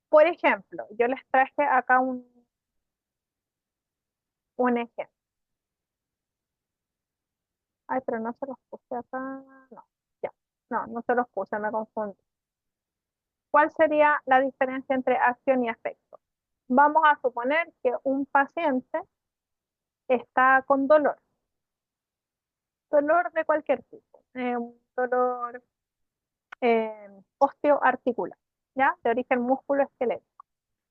Por ejemplo, yo les traje acá un ejemplo. Ay, pero no se los puse acá. No, ya. No, no se los puse, me confundí. ¿Cuál sería la diferencia entre acción y efecto? Vamos a suponer que un paciente está con dolor de cualquier tipo, un dolor osteoarticular, ¿ya? De origen musculoesquelético.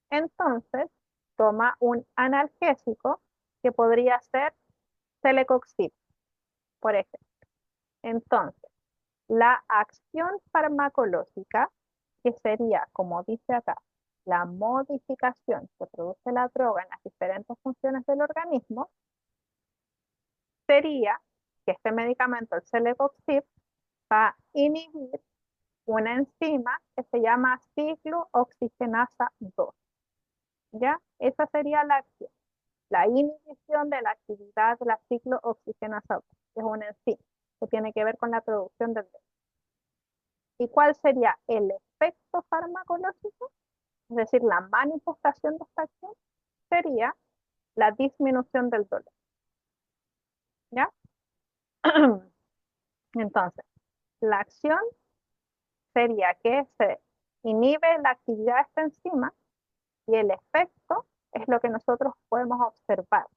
Entonces, toma un analgésico que podría ser celecoxib, por ejemplo. Entonces, la acción farmacológica, que sería, como dice acá, la modificación que produce la droga en las diferentes funciones del organismo, sería que este medicamento, el celecoxib, va a inhibir una enzima que se llama ciclooxigenasa 2. ¿Ya? Esa sería la acción, la inhibición de la actividad de la ciclooxigenasa 2, que es una enzima que tiene que ver con la producción del dolor. ¿Y cuál sería el efecto farmacológico? Es decir, la manifestación de esta acción sería la disminución del dolor. ¿Ya? Entonces, la acción sería que se inhibe la actividad de esta enzima y el efecto es lo que nosotros podemos observar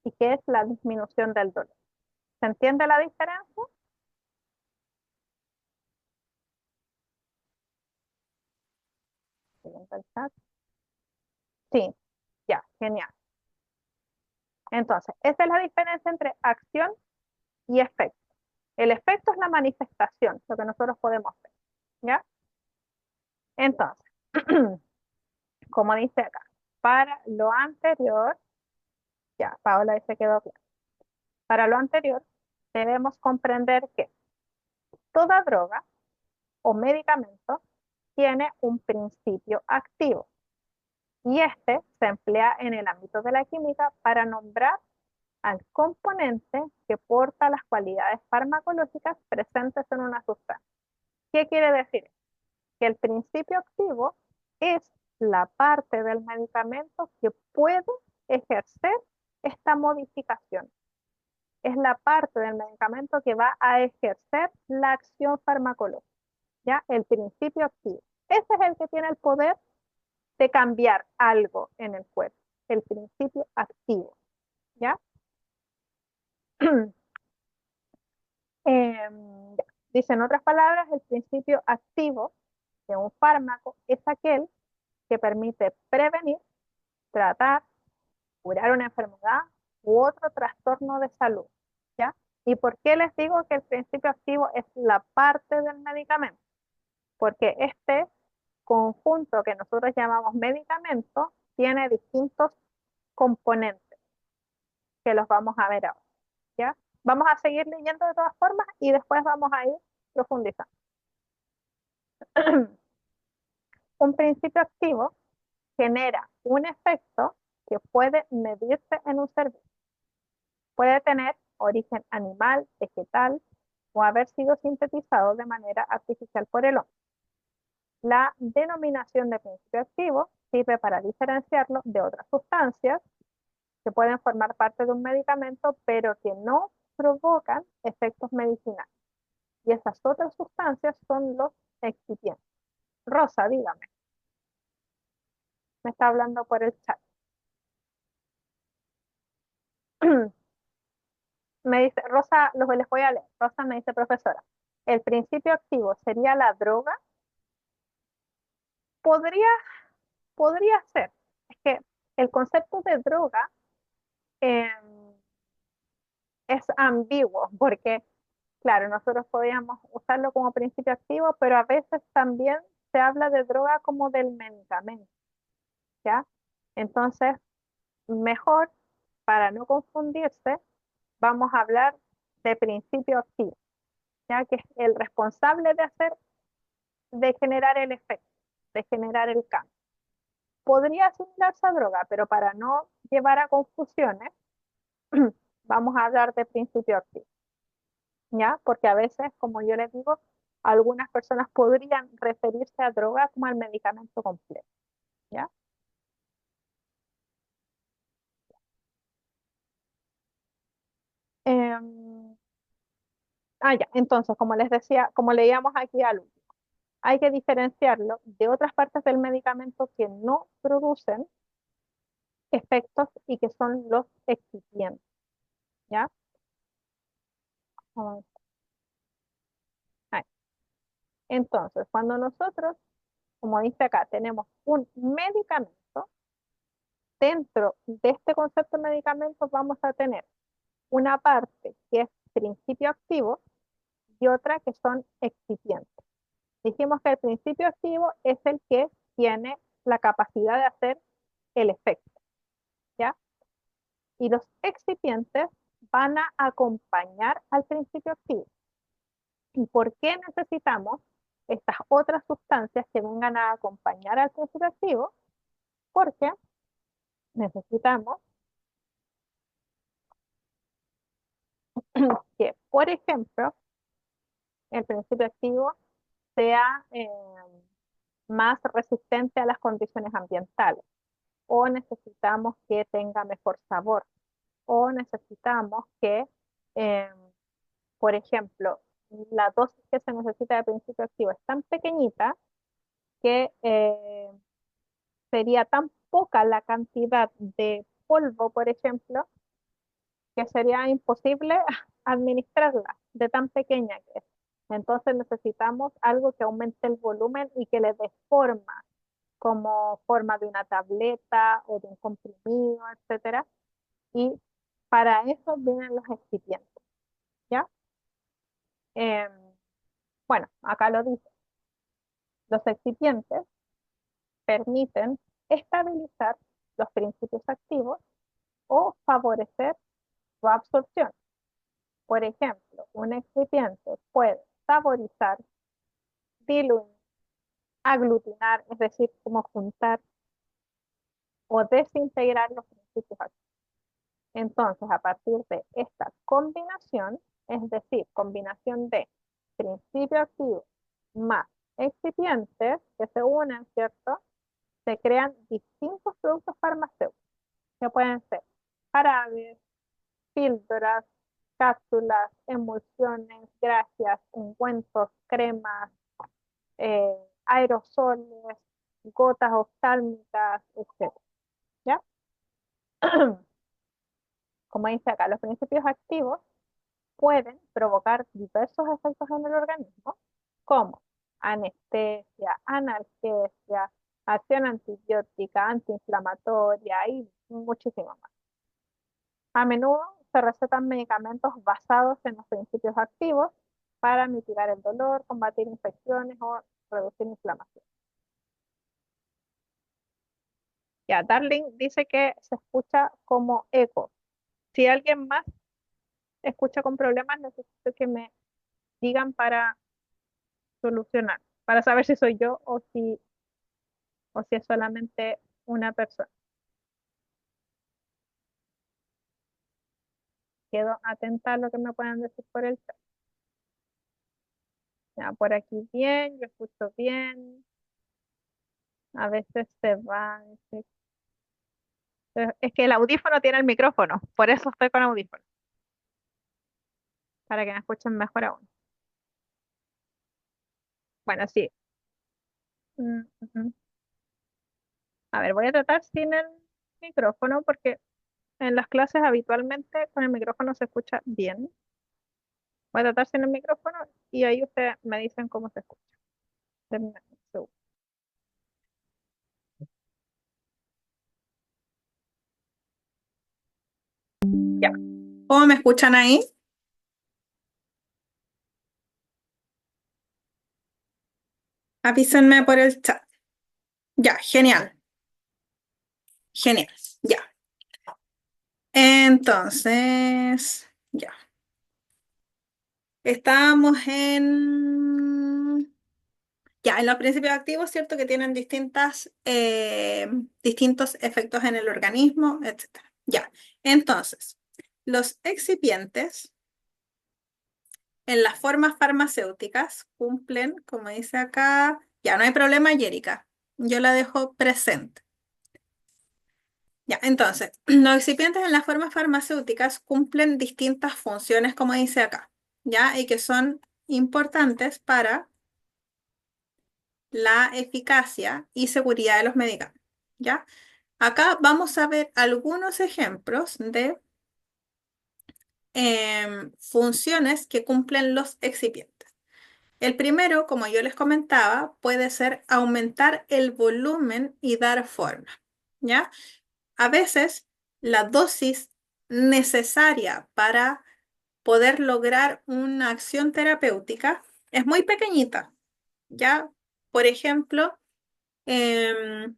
y que es la disminución del dolor. ¿Se entiende la diferencia? Sí, ya, genial. Entonces, esa es la diferencia entre acción y efecto. El efecto es la manifestación, lo que nosotros podemos ver, ¿ya? Entonces, como dice acá, para lo anterior, ya, Paola, ahí se quedó claro. Para lo anterior, debemos comprender que toda droga o medicamento tiene un principio activo y este se emplea en el ámbito de la química para nombrar al componente que porta las cualidades farmacológicas presentes en una sustancia. ¿Qué quiere decir? Que el principio activo es la parte del medicamento que puede ejercer esta modificación. Es la parte del medicamento que va a ejercer la acción farmacológica, ¿ya? El principio activo. Ese es el que tiene el poder de cambiar algo en el cuerpo, el principio activo, ¿ya? Ya. Dice en otras palabras, el principio activo de un fármaco es aquel que permite prevenir, tratar, curar una enfermedad u otro trastorno de salud, ¿ya? ¿Y por qué les digo que el principio activo es la parte del medicamento? Porque este conjunto que nosotros llamamos medicamento tiene distintos componentes que los vamos a ver ahora, ¿ya? Vamos a seguir leyendo de todas formas y después vamos a ir profundizando. Un principio activo genera un efecto que puede medirse en un ser vivo. Puede tener origen animal, vegetal o haber sido sintetizado de manera artificial por el hombre. La denominación de principio activo sirve para diferenciarlo de otras sustancias que pueden formar parte de un medicamento, pero que no provocan efectos medicinales. Y esas otras sustancias son los excipientes. Rosa, dígame, me está hablando por el chat. Me dice, Rosa, les voy a leer. Rosa me dice, profesora, ¿el principio activo sería la droga? Podría, podría ser. Es que el concepto de droga eh, es ambiguo, porque, claro, nosotros podríamos usarlo como principio activo, pero a veces también se habla de droga como del medicamento, ¿ya? Entonces, mejor, para no confundirse, vamos a hablar de principio activo, ya que es el responsable de generar el efecto, de generar el cambio. Podría asimilarse a droga, pero para no llevar a confusiones, vamos a hablar de principio activo, ¿ya? Porque a veces, como yo les digo, algunas personas podrían referirse a droga como al medicamento completo, ¿ya? Em, ya, entonces, como les decía, como leíamos aquí al último, hay que diferenciarlo de otras partes del medicamento que no producen efectos y que son los excipientes, ¿ya? Vamos a ver. Entonces, cuando nosotros, como dice acá, tenemos un medicamento, dentro de este concepto de medicamento vamos a tener una parte que es principio activo y otra que son excipientes. Dijimos que el principio activo es el que tiene la capacidad de hacer el efecto, ¿ya? Y los excipientes van a acompañar al principio activo. ¿Y por qué necesitamos estas otras sustancias que vengan a acompañar al principio activo? Porque necesitamos que, por ejemplo, el principio activo sea más resistente a las condiciones ambientales, o necesitamos que tenga mejor sabor, o necesitamos que, eh, por ejemplo, la dosis que se necesita de principio activo es tan pequeñita que sería tan poca la cantidad de polvo, por ejemplo, que sería imposible administrarla de tan pequeña que es. Entonces necesitamos algo que aumente el volumen y que le dé forma, como forma de una tableta o de un comprimido, etcétera. Y para eso vienen los excipientes, ¿ya? Em, bueno, acá lo dice. Los excipientes permiten estabilizar los principios activos o favorecer su absorción. Por ejemplo, un excipiente puede saborizar, diluir, aglutinar, es decir, como juntar o desintegrar los principios activos. Entonces, a partir de esta combinación, es decir, combinación de principio activo más excipientes que se unen, ¿cierto? Se crean distintos productos farmacéuticos que pueden ser jarabes, píldoras, cápsulas, emulsiones, grasias, ungüentos, cremas, aerosoles, gotas oftálmicas, etc. ¿Ya? Como dice acá, los principios activos pueden provocar diversos efectos en el organismo, como anestesia, analgesia, acción antibiótica, antiinflamatoria y muchísimo más. A menudo se recetan medicamentos basados en los principios activos para mitigar el dolor, combatir infecciones o reducir inflamación. Ya, Darling dice que se escucha como eco. Si alguien más escucha con problemas, necesito que me digan para solucionar, para saber si soy yo o si es solamente una persona. Quedo atenta a lo que me puedan decir por el chat. Ya, por aquí bien, yo escucho bien. A veces se va. Es que el audífono tiene el micrófono, por eso estoy con audífono. para que me escuchen mejor aún. Bueno, sí. Ujú. A ver, voy a tratar sin el micrófono porque en las clases habitualmente con el micrófono se escucha bien. Voy a tratar sin el micrófono y ahí ustedes me dicen cómo se escucha. Denme un segundo. Ya. ¿Cómo me escuchan ahí? Avísenme por el chat. Ya, genial. Genial. Ya. Entonces, ya. Estamos ya, en los principios activos, ¿cierto? Que tienen distintos efectos en el organismo, etcétera. Ya. Entonces, los excipientes en las formas farmacéuticas cumplen, como dice acá, ya no hay problema, Yérica. Yo la dejo presente. Ya, entonces, los excipientes en las formas farmacéuticas cumplen distintas funciones, como dice acá, ¿ya? Y que son importantes para la eficacia y seguridad de los medicamentos, ¿ya? Acá vamos a ver algunos ejemplos de funciones que cumplen los excipientes. El primero, como yo les comentaba, puede ser aumentar el volumen y dar forma, ¿ya? A veces la dosis necesaria para poder lograr una acción terapéutica es muy pequeñita, ¿ya? Por ejemplo, em,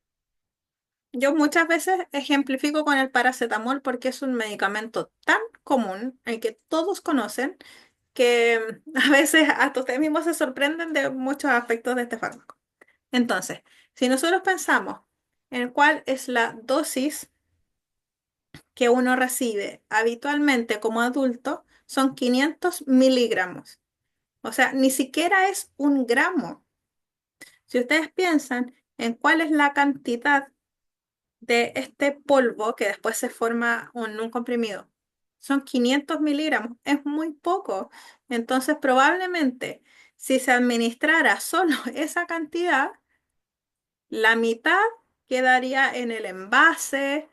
yo muchas veces ejemplifico con el paracetamol porque es un medicamento tan común, el que todos conocen, que a veces hasta ustedes mismos se sorprenden de muchos aspectos de este fármaco. Entonces, si nosotros pensamos en cuál es la dosis que uno recibe habitualmente como adulto, son 500 miligramos. O sea, ni siquiera es un gramo. Si ustedes piensan en cuál es la cantidad de este polvo que después se forma en un comprimido, son 500 miligramos, es muy poco. Entonces, probablemente, si se administrara solo esa cantidad, la mitad quedaría en el envase.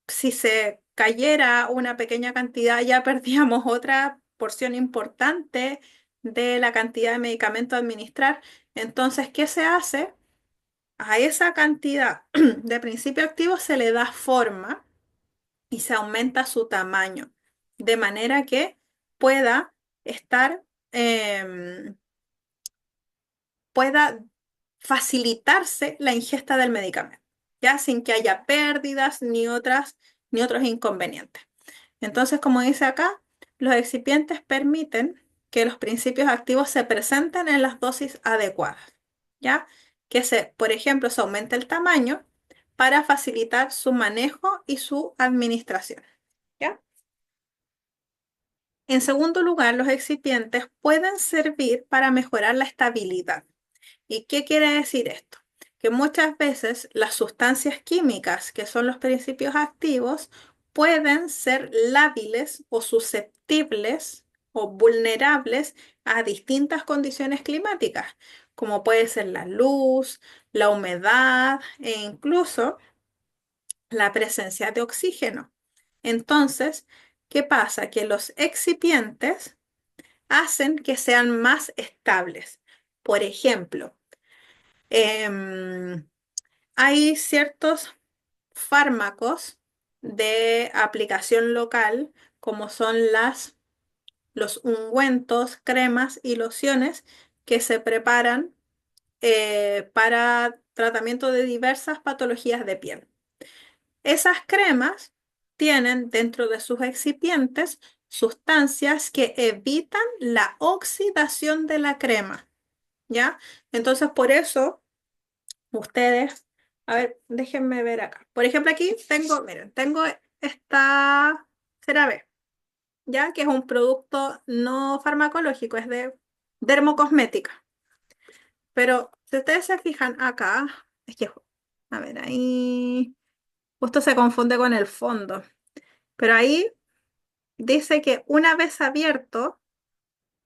Si se cayera una pequeña cantidad, ya perdíamos otra porción importante de la cantidad de medicamento a administrar. Entonces, ¿qué se hace? A esa cantidad de principio activo se le da forma y se aumenta su tamaño, de manera que pueda estar, em, pueda facilitarse la ingesta del medicamento, ya sin que haya pérdidas ni otros inconvenientes. Entonces, como dice acá, los excipientes permiten que los principios activos se presenten en las dosis adecuadas, ¿ya? Por ejemplo, se aumenta el tamaño para facilitar su manejo y su administración, ¿ya? En segundo lugar, los excipientes pueden servir para mejorar la estabilidad. ¿Y qué quiere decir esto? Que muchas veces las sustancias químicas, que son los principios activos, pueden ser lábiles o susceptibles o vulnerables a distintas condiciones climáticas, como puede ser la luz, la humedad e incluso la presencia de oxígeno. Entonces, ¿qué pasa? Que los excipientes hacen que sean más estables. Por ejemplo, Em, hay ciertos fármacos de aplicación local, como son los ungüentos, cremas y lociones que se preparan para tratamiento de diversas patologías de piel. Esas cremas tienen dentro de sus excipientes sustancias que evitan la oxidación de la crema, ¿ya? Entonces, por eso ustedes, a ver, déjenme ver acá. Por ejemplo, aquí tengo, miren, tengo esta CeraVe, ya que es un producto no farmacológico, es de dermocosmética. Pero si ustedes se fijan acá, es que, a ver, ahí justo se confunde con el fondo. Pero ahí dice que una vez abierto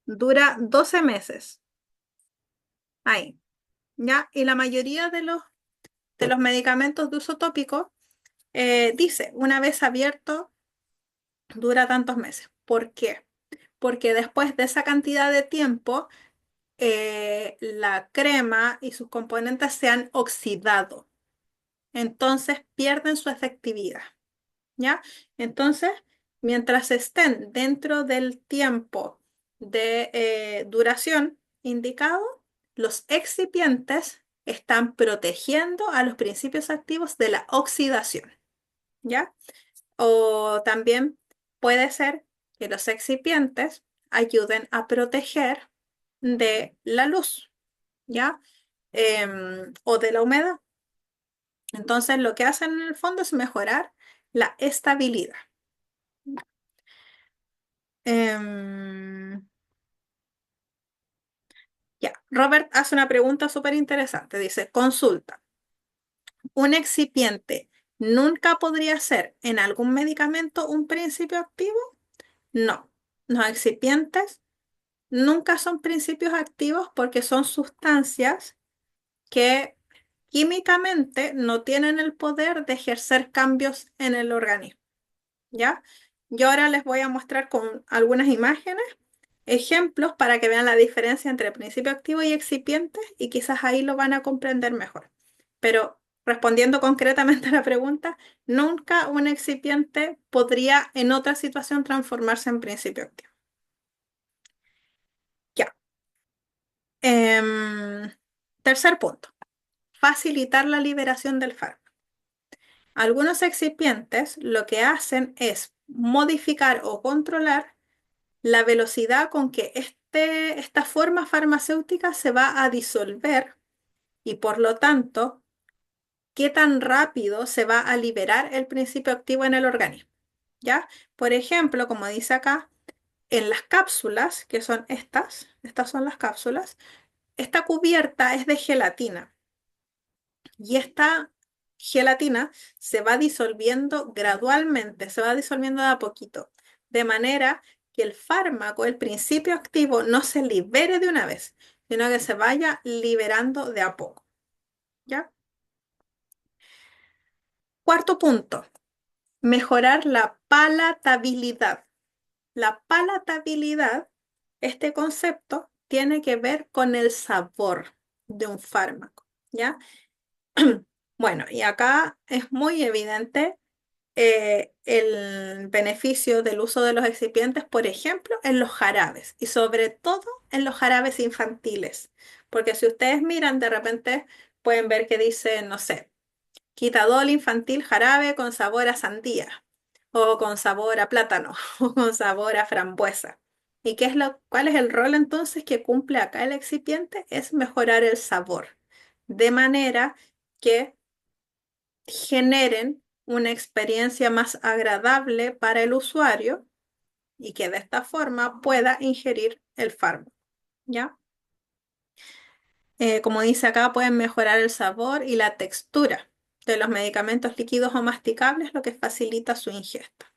dura 12 meses. Ahí, ¿ya? Y la mayoría de los medicamentos de uso tópico dice, una vez abierto dura tantos meses. ¿Por qué? Porque después de esa cantidad de tiempo, la crema y sus componentes se han oxidado. Entonces pierden su efectividad, ¿ya? Entonces, mientras estén dentro del tiempo de duración indicado, los excipientes están protegiendo a los principios activos de la oxidación, ¿ya? O también puede ser que los excipientes ayuden a proteger de la luz, ¿ya? O de la humedad. Entonces, lo que hacen en el fondo es mejorar la estabilidad. Em, ya, Robert hace una pregunta súper interesante. Dice, consulta, ¿un excipiente nunca podría ser en algún medicamento un principio activo? No, los excipientes nunca son principios activos porque son sustancias que químicamente no tienen el poder de ejercer cambios en el organismo, ¿ya? Yo ahora les voy a mostrar con algunas imágenes, ejemplos para que vean la diferencia entre principio activo y excipiente y quizás ahí lo van a comprender mejor. Pero respondiendo concretamente a la pregunta, nunca un excipiente podría en otra situación transformarse en principio activo. Ya. Tercer punto, facilitar la liberación del fármaco. Algunos excipientes lo que hacen es modificar o controlar la velocidad con que esta forma farmacéutica se va a disolver y por lo tanto, qué tan rápido se va a liberar el principio activo en el organismo, ¿ya? Por ejemplo, como dice acá, en las cápsulas, que son estas son las cápsulas, esta cubierta es de gelatina y esta gelatina se va disolviendo gradualmente, se va disolviendo de a poquito, de manera que el fármaco, el principio activo, no se libere de una vez, sino que se vaya liberando de a poco, ¿ya? Cuarto punto, mejorar la palatabilidad. La palatabilidad, este concepto, tiene que ver con el sabor de un fármaco, ¿ya? Bueno, y acá es muy evidente el beneficio del uso de los excipientes, por ejemplo, en los jarabes y sobre todo en los jarabes infantiles, porque si ustedes miran, de repente pueden ver que dice, no sé, Quitadol infantil jarabe con sabor a sandía, o con sabor a plátano, o con sabor a frambuesa. ¿Y cuál es el rol entonces que cumple acá el excipiente? Es mejorar el sabor, de manera que generen una experiencia más agradable para el usuario y que de esta forma pueda ingerir el fármaco, ¿ya? Como dice acá, pueden mejorar el sabor y la textura de los medicamentos líquidos o masticables, lo que facilita su ingesta.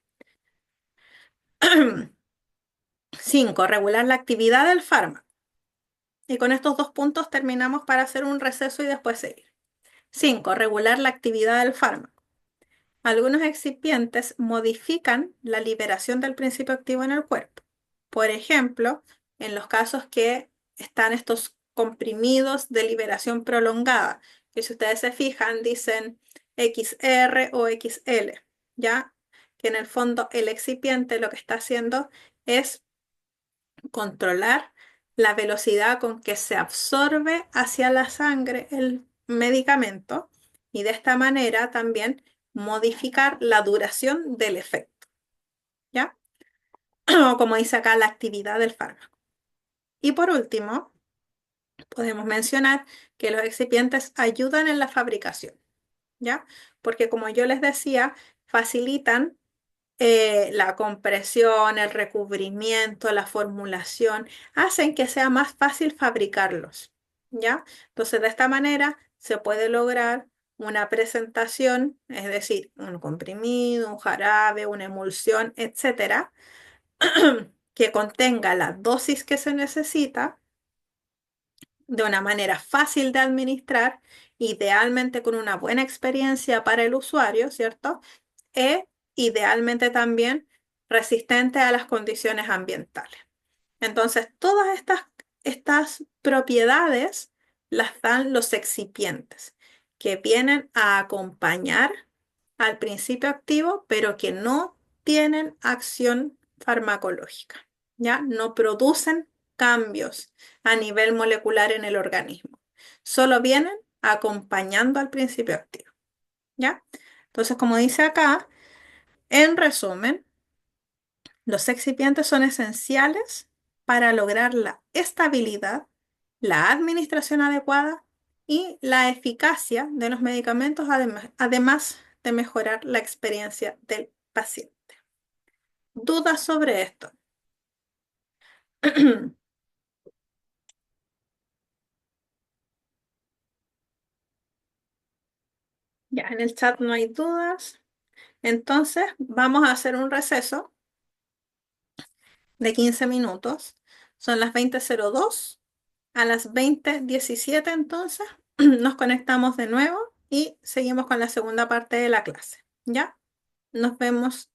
5. Regular la actividad del fármaco. Y con estos dos puntos terminamos para hacer un receso y después seguir. 5. Regular la actividad del fármaco. Algunos excipientes modifican la liberación del principio activo en el cuerpo. Por ejemplo, en los casos que están estos comprimidos de liberación prolongada, que si ustedes se fijan dicen XR o XL, ¿ya? Que en el fondo el excipiente lo que está haciendo es controlar la velocidad con que se absorbe hacia la sangre el medicamento y de esta manera también modificar la duración del efecto, ¿ya? O como dice acá, la actividad del fármaco. Y por último, podemos mencionar que los excipientes ayudan en la fabricación, ¿ya? Porque como yo les decía, facilitan la compresión, el recubrimiento, la formulación, hacen que sea más fácil fabricarlos, ¿ya? Entonces, de esta manera se puede lograr una presentación, es decir, un comprimido, un jarabe, una emulsión, etcétera, que contenga la dosis que se necesita de una manera fácil de administrar, idealmente con una buena experiencia para el usuario, ¿cierto? E idealmente también resistente a las condiciones ambientales. Entonces, todas estas propiedades las dan los excipientes, que vienen a acompañar al principio activo, pero que no tienen acción farmacológica, ¿ya? No producen cambios a nivel molecular en el organismo. Solo vienen acompañando al principio activo, ¿ya? Entonces, como dice acá, en resumen, los excipientes son esenciales para lograr la estabilidad, la administración adecuada y la eficacia de los medicamentos, además de mejorar la experiencia del paciente. ¿Dudas sobre esto? Ya, en el chat no hay dudas. Entonces, vamos a hacer un receso de 15 minutos. Son las 20:02. A las 20:17 entonces nos conectamos de nuevo y seguimos con la segunda parte de la clase. ¿Ya? Nos vemos.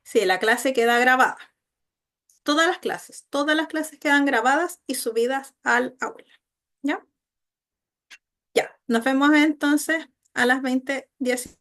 Sí, la clase queda grabada. Todas las clases quedan grabadas y subidas al aula. ¿Ya? Ya. Nos vemos entonces a las 20:17.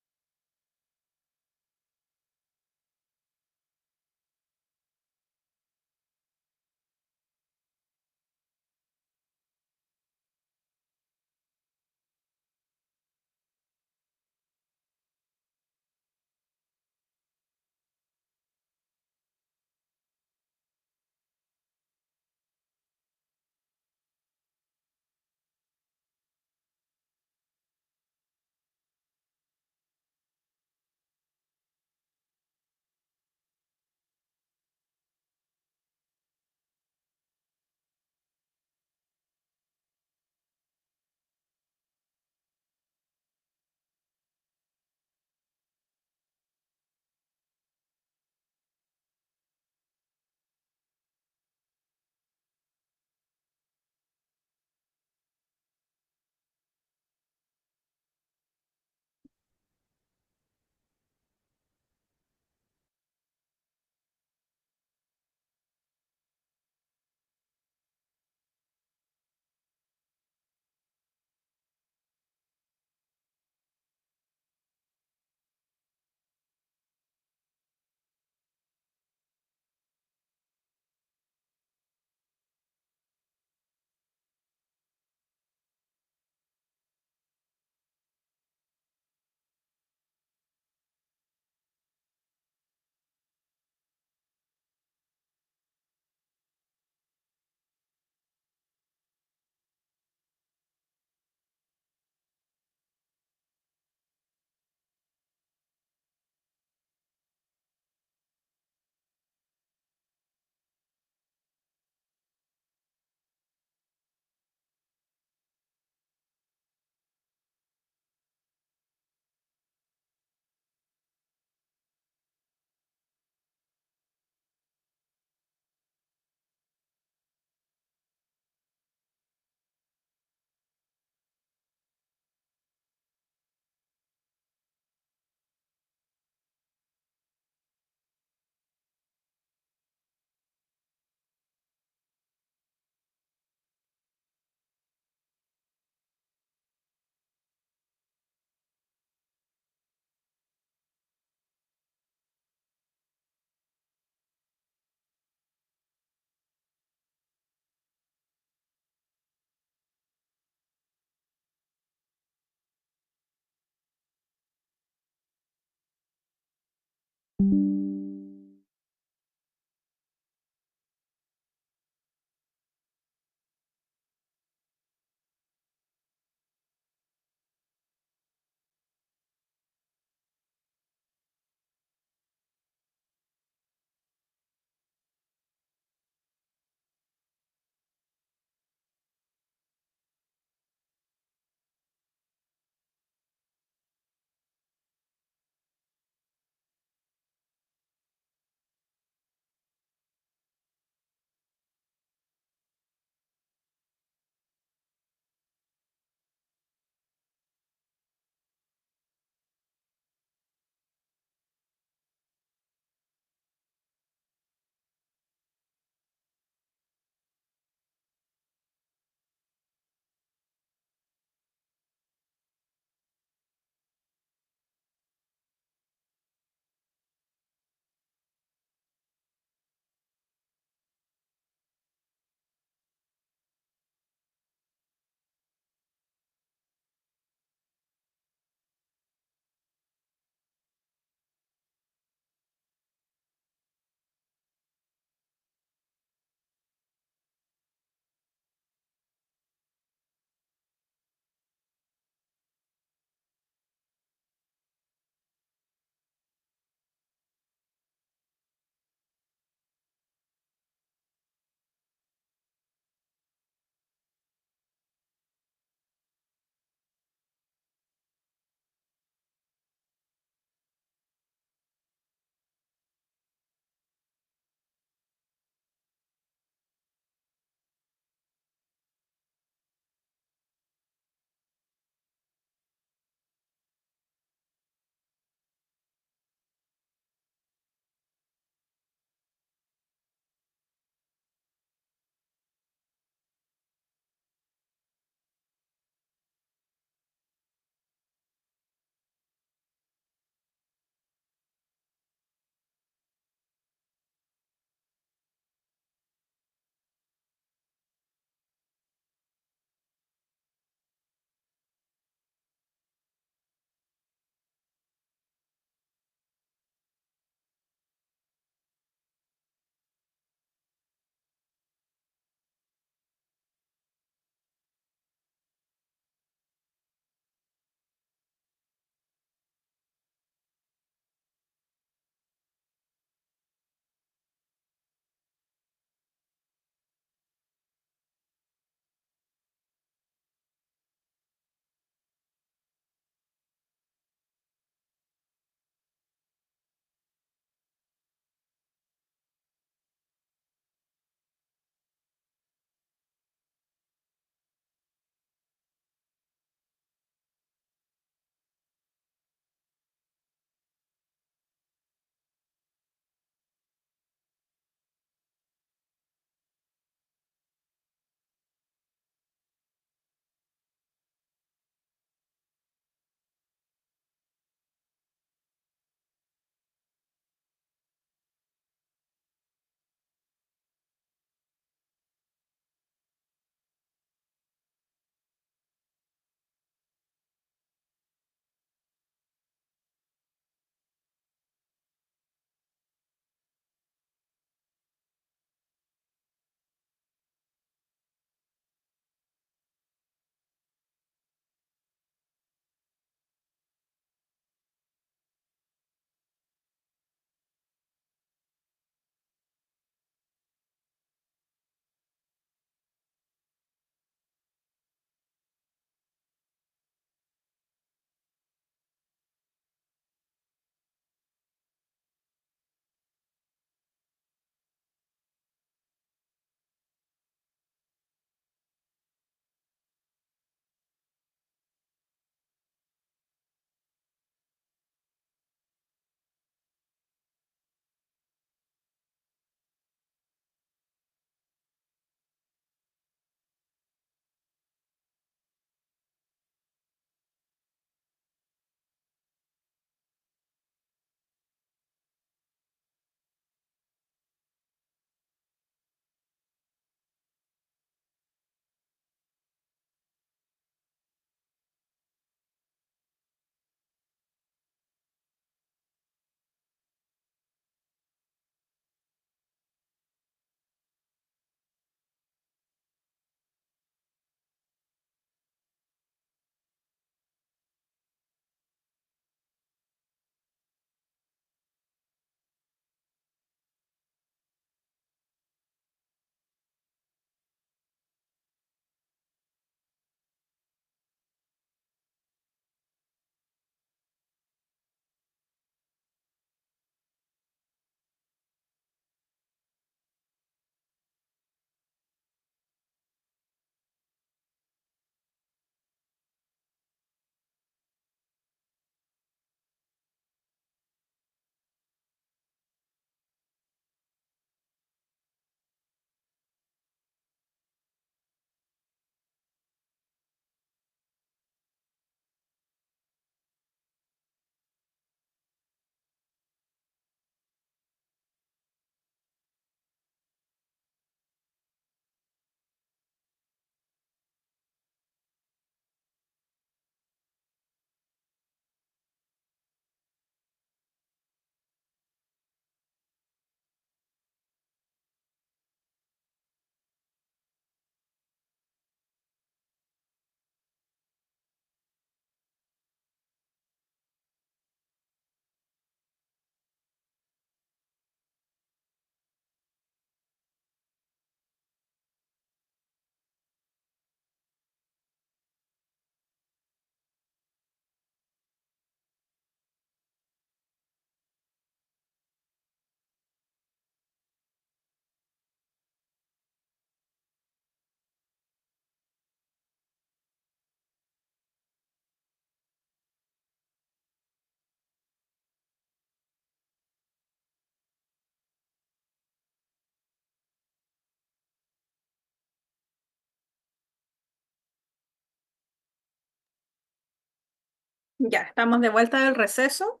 Ya, estamos de vuelta del receso.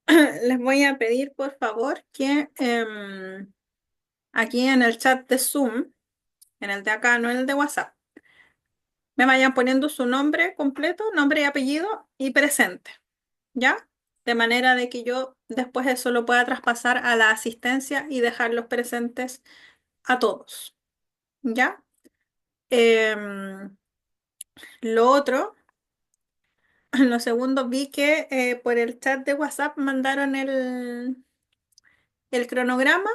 Les voy a pedir, por favor, que aquí en el chat de Zoom, en el de acá, no en el de WhatsApp, me vayan poniendo su nombre completo, nombre y apellido y presente, ¿ya? De manera de que yo después eso lo pueda traspasar a la asistencia y dejarlos presentes a todos, ¿ya? Em, lo otro, lo segundo, vi que por el chat de WhatsApp mandaron el cronograma.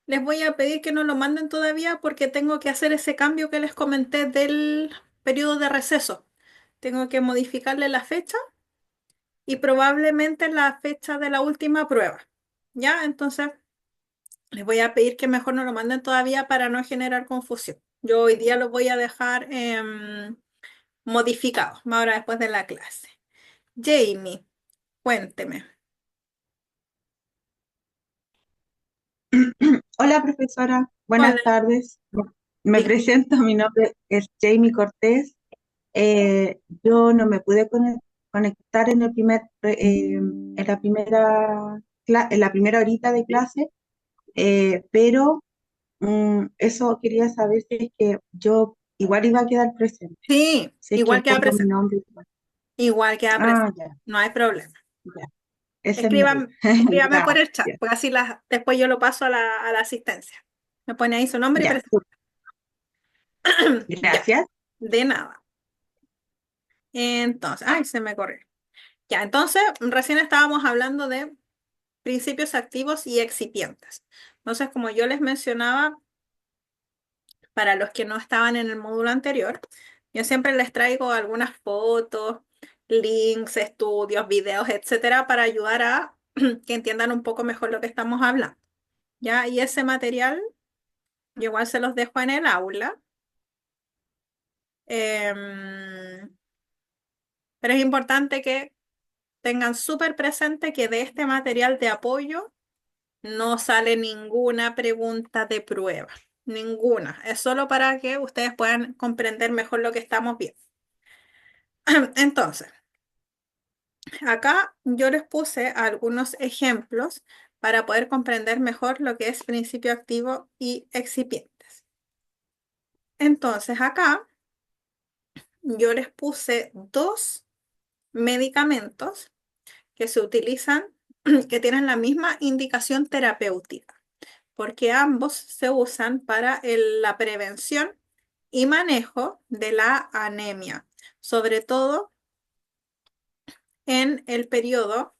Les voy a pedir que no lo manden todavía porque tengo que hacer ese cambio que les comenté del periodo de receso. Tengo que modificarle la fecha y probablemente la fecha de la última prueba. ¿Ya? Entonces, les voy a pedir que mejor no lo manden todavía para no generar confusión. Yo hoy día lo voy a dejar modificado, ahora después de la clase. Jamie, cuénteme. Hola, profesora. Hola. Buenas tardes. Me Dis- presento, mi nombre es Jamie Cortés. Yo no me pude conectar en en la primera horita de clase, pero eso quería saber si es que yo igual iba a quedar presente. Sí, Si es que pongo mi nombre. igual queda Ah, presente. ya, No hay problema. ya. Esa es mi duda. Escríbame por el chat, Gracias. pues así después yo lo paso a la asistencia. Me pone ahí su nombre y Ya, presente. Ya, gracias. de nada. Entonces, ay, se me corrió. Ya, entonces, recién estábamos hablando de principios activos y excipientes. Entonces, como yo les mencionaba, para los que no estaban en el módulo anterior, yo siempre les traigo algunas fotos, links, estudios, videos, etcétera, para ayudar a que entiendan un poco mejor lo que estamos hablando. ¿Ya? Y ese material, yo igual se los dejo en el aula. Em, pero es importante que tengan súper presente que de este material de apoyo no sale ninguna pregunta de prueba, ninguna. Es solo para que ustedes puedan comprender mejor lo que estamos viendo. Entonces, acá yo les puse algunos ejemplos para poder comprender mejor lo que es principio activo y excipientes. Entonces, acá yo les puse dos medicamentos que se utilizan, que tienen la misma indicación terapéutica, porque ambos se usan para la prevención y manejo de la anemia, sobre todo en el periodo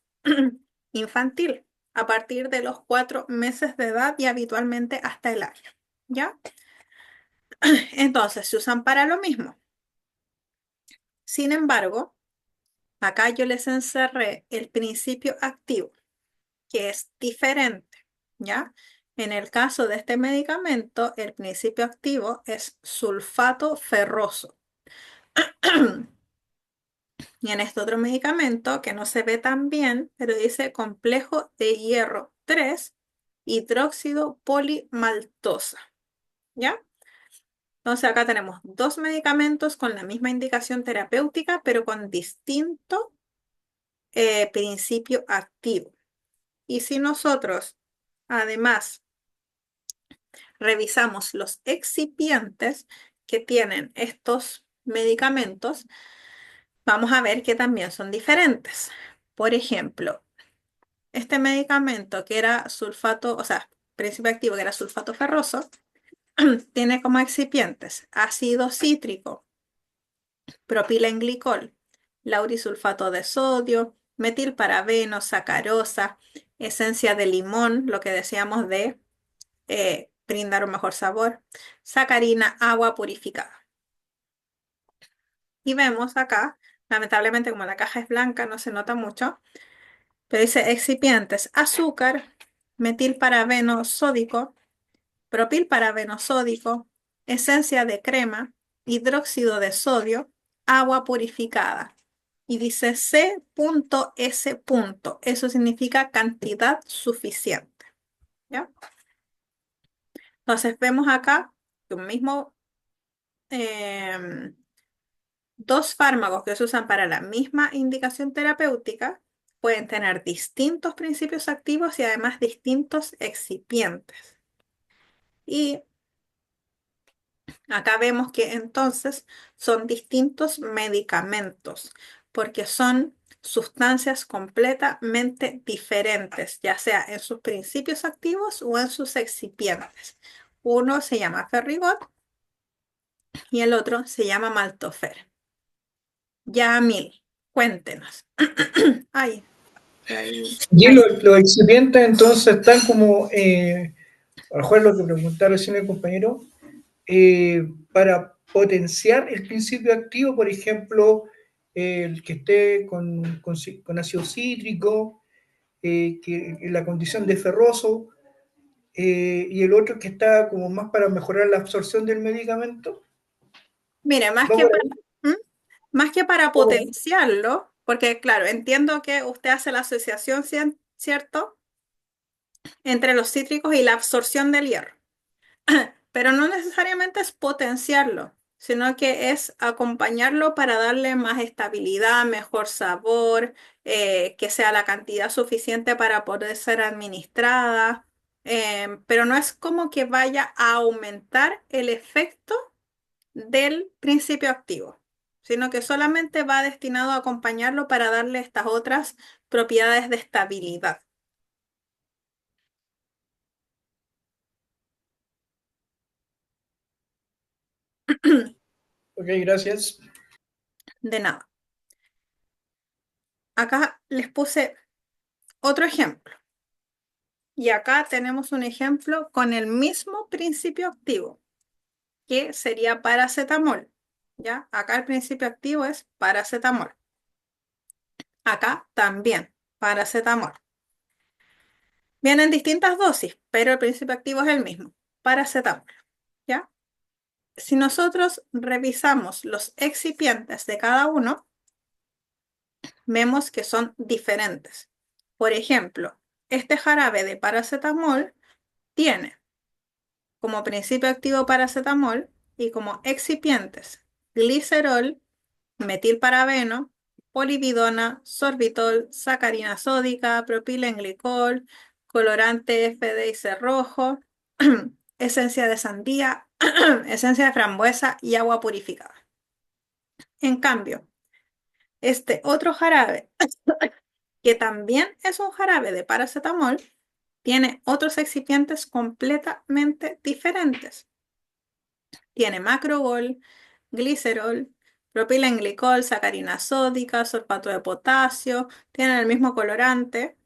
infantil, a partir de los 4 meses de edad y habitualmente hasta el año. ¿Ya? Entonces, se usan para lo mismo. Sin embargo, acá yo les encerré el principio activo, que es diferente, ¿ya? En el caso de este medicamento, el principio activo es sulfato ferroso. Y en este otro medicamento, que no se ve tan bien, pero dice complejo de hierro 3 hidróxido polimaltosa, ¿ya? Entonces acá tenemos dos medicamentos con la misma indicación terapéutica, pero con distinto principio activo. Y si nosotros, además, revisamos los excipientes que tienen estos medicamentos, vamos a ver que también son diferentes. Por ejemplo, este medicamento que era sulfato, o sea, principio activo que era sulfato ferroso, tiene como excipientes ácido cítrico, propilenglicol, laurisulfato de sodio, metilparabeno, sacarosa, esencia de limón, lo que decíamos de brindar un mejor sabor, sacarina, agua purificada. Y vemos acá, lamentablemente como la caja es blanca no se nota mucho, pero dice excipientes, azúcar, metilparabeno sódico, propilparabeno sódico, esencia de crema, hidróxido de sodio, agua purificada. Y dice C.S. Eso significa cantidad suficiente. ¿Ya? Entonces vemos acá que un mismo dos fármacos que se usan para la misma indicación terapéutica pueden tener distintos principios activos y además distintos excipientes. Y acá vemos que entonces son distintos medicamentos, porque son sustancias completamente diferentes, ya sea en sus principios activos o en sus excipientes. Uno se llama Ferrigot y el otro se llama Maltofer. Ya, Mil, cuéntenos. Ay, ahí, Y ahí. los excipientes entonces están como, a lo mejor lo que preguntaba recién el compañero, para potenciar el principio activo, por ejemplo, el que esté con ácido cítrico, que la condición de ferroso, y el otro que está como más para mejorar la absorción del medicamento. Mire, más ¿Va que por para, ahí? ¿Mm? Más que para ¿Va por ahí? potenciarlo, porque claro, entiendo que usted hace la asociación, ¿cierto? Entre los cítricos y la absorción del hierro, pero no necesariamente es potenciarlo, sino que es acompañarlo para darle más estabilidad, mejor sabor, que sea la cantidad suficiente para poder ser administrada, pero no es como que vaya a aumentar el efecto del principio activo, sino que solamente va destinado a acompañarlo para darle estas otras propiedades de estabilidad. Ok, gracias. De nada. Acá les puse otro ejemplo. Y acá tenemos un ejemplo con el mismo principio activo, que sería paracetamol. ¿Ya? Acá el principio activo es paracetamol. Acá también paracetamol. Vienen distintas dosis, pero el principio activo es el mismo, paracetamol. ¿Ya? Si nosotros revisamos los excipientes de cada uno, vemos que son diferentes. Por ejemplo, este jarabe de paracetamol tiene como principio activo paracetamol y como excipientes glicerol, metilparabeno, polividona, sorbitol, sacarina sódica, propilenglicol, colorante FDIC rojo, esencia de sandía, esencia de frambuesa y agua purificada. En cambio, este otro jarabe, que también es un jarabe de paracetamol, tiene otros excipientes completamente diferentes. Tiene macrogol, glicerol, propilenglicol, sacarina sódica, sorbato de potasio, tienen el mismo colorante,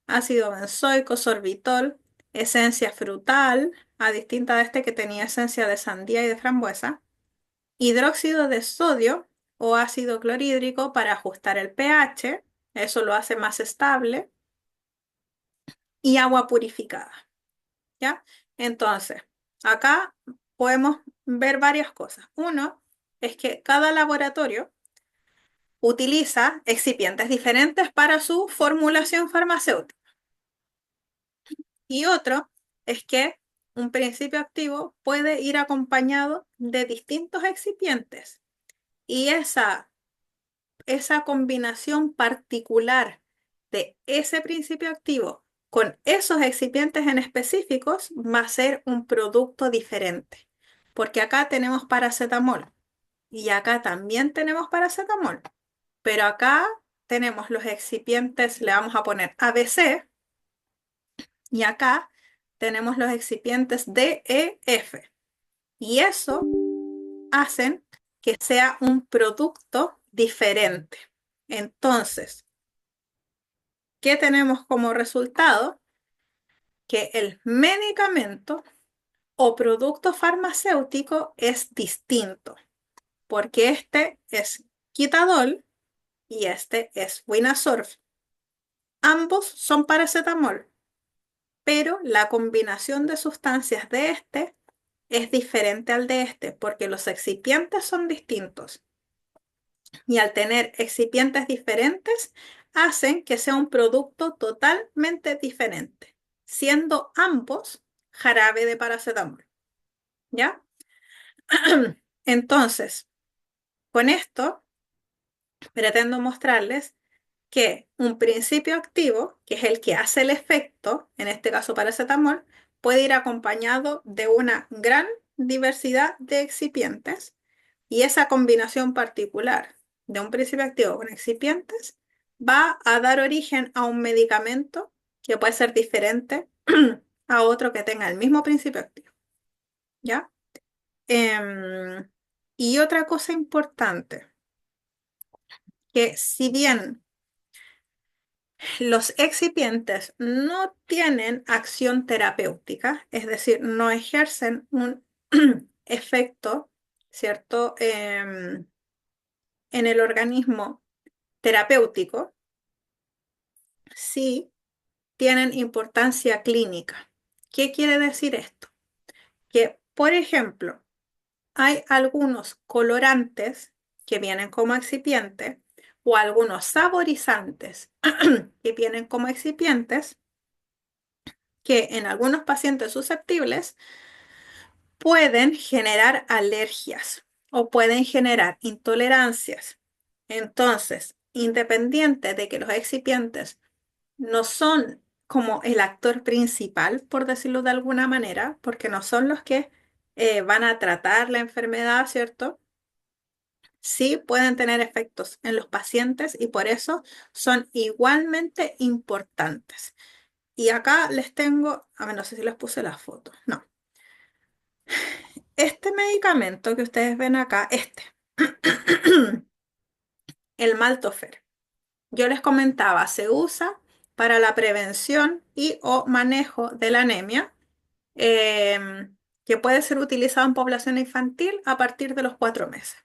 ácido benzoico, sorbitol, esencia frutal, a distinta de este que tenía esencia de sandía y de frambuesa, hidróxido de sodio o ácido clorhídrico para ajustar el pH, eso lo hace más estable, y agua purificada, ¿ya? Entonces, acá podemos ver varias cosas. Uno es que cada laboratorio utiliza excipientes diferentes para su formulación farmacéutica. Y otro es que un principio activo puede ir acompañado de distintos excipientes. Y esa combinación particular de ese principio activo con esos excipientes en específicos va a ser un producto diferente. Porque acá tenemos paracetamol y acá también tenemos paracetamol, pero acá tenemos los excipientes, le vamos a poner ABC, y acá tenemos los excipientes D, E, F. Y eso hacen que sea un producto diferente. Entonces, ¿qué tenemos como resultado? Que el medicamento o producto farmacéutico es distinto, porque este es Quitadol y este es Winasorf. Ambos son paracetamol, pero la combinación de sustancias de este es diferente al de este, porque los excipientes son distintos. Y al tener excipientes diferentes, hacen que sea un producto totalmente diferente, siendo ambos jarabe de paracetamol. ¿Ya? Entonces, con esto pretendo mostrarles que un principio activo, que es el que hace el efecto, en este caso paracetamol, puede ir acompañado de una gran diversidad de excipientes y esa combinación particular de un principio activo con excipientes va a dar origen a un medicamento que puede ser diferente a otro que tenga el mismo principio activo. ¿Ya? Y otra cosa importante, que si bien los excipientes no tienen acción terapéutica, es decir, no ejercen un efecto, ¿cierto? En el organismo terapéutico, sí tienen importancia clínica. ¿Qué quiere decir esto? Que, por ejemplo, hay algunos colorantes que vienen como excipiente o algunos saborizantes que vienen como excipientes que en algunos pacientes susceptibles pueden generar alergias o pueden generar intolerancias. Entonces, independiente de que los excipientes no son como el actor principal, por decirlo de alguna manera, porque no son los que van a tratar la enfermedad, ¿cierto? Sí pueden tener efectos en los pacientes y por eso son igualmente importantes. Y acá les tengo, a ver, no sé si les puse la foto, no. Este medicamento que ustedes ven acá, el Maltofer, yo les comentaba, se usa para la prevención y o manejo de la anemia, que puede ser utilizado en población infantil a partir de los 4 meses.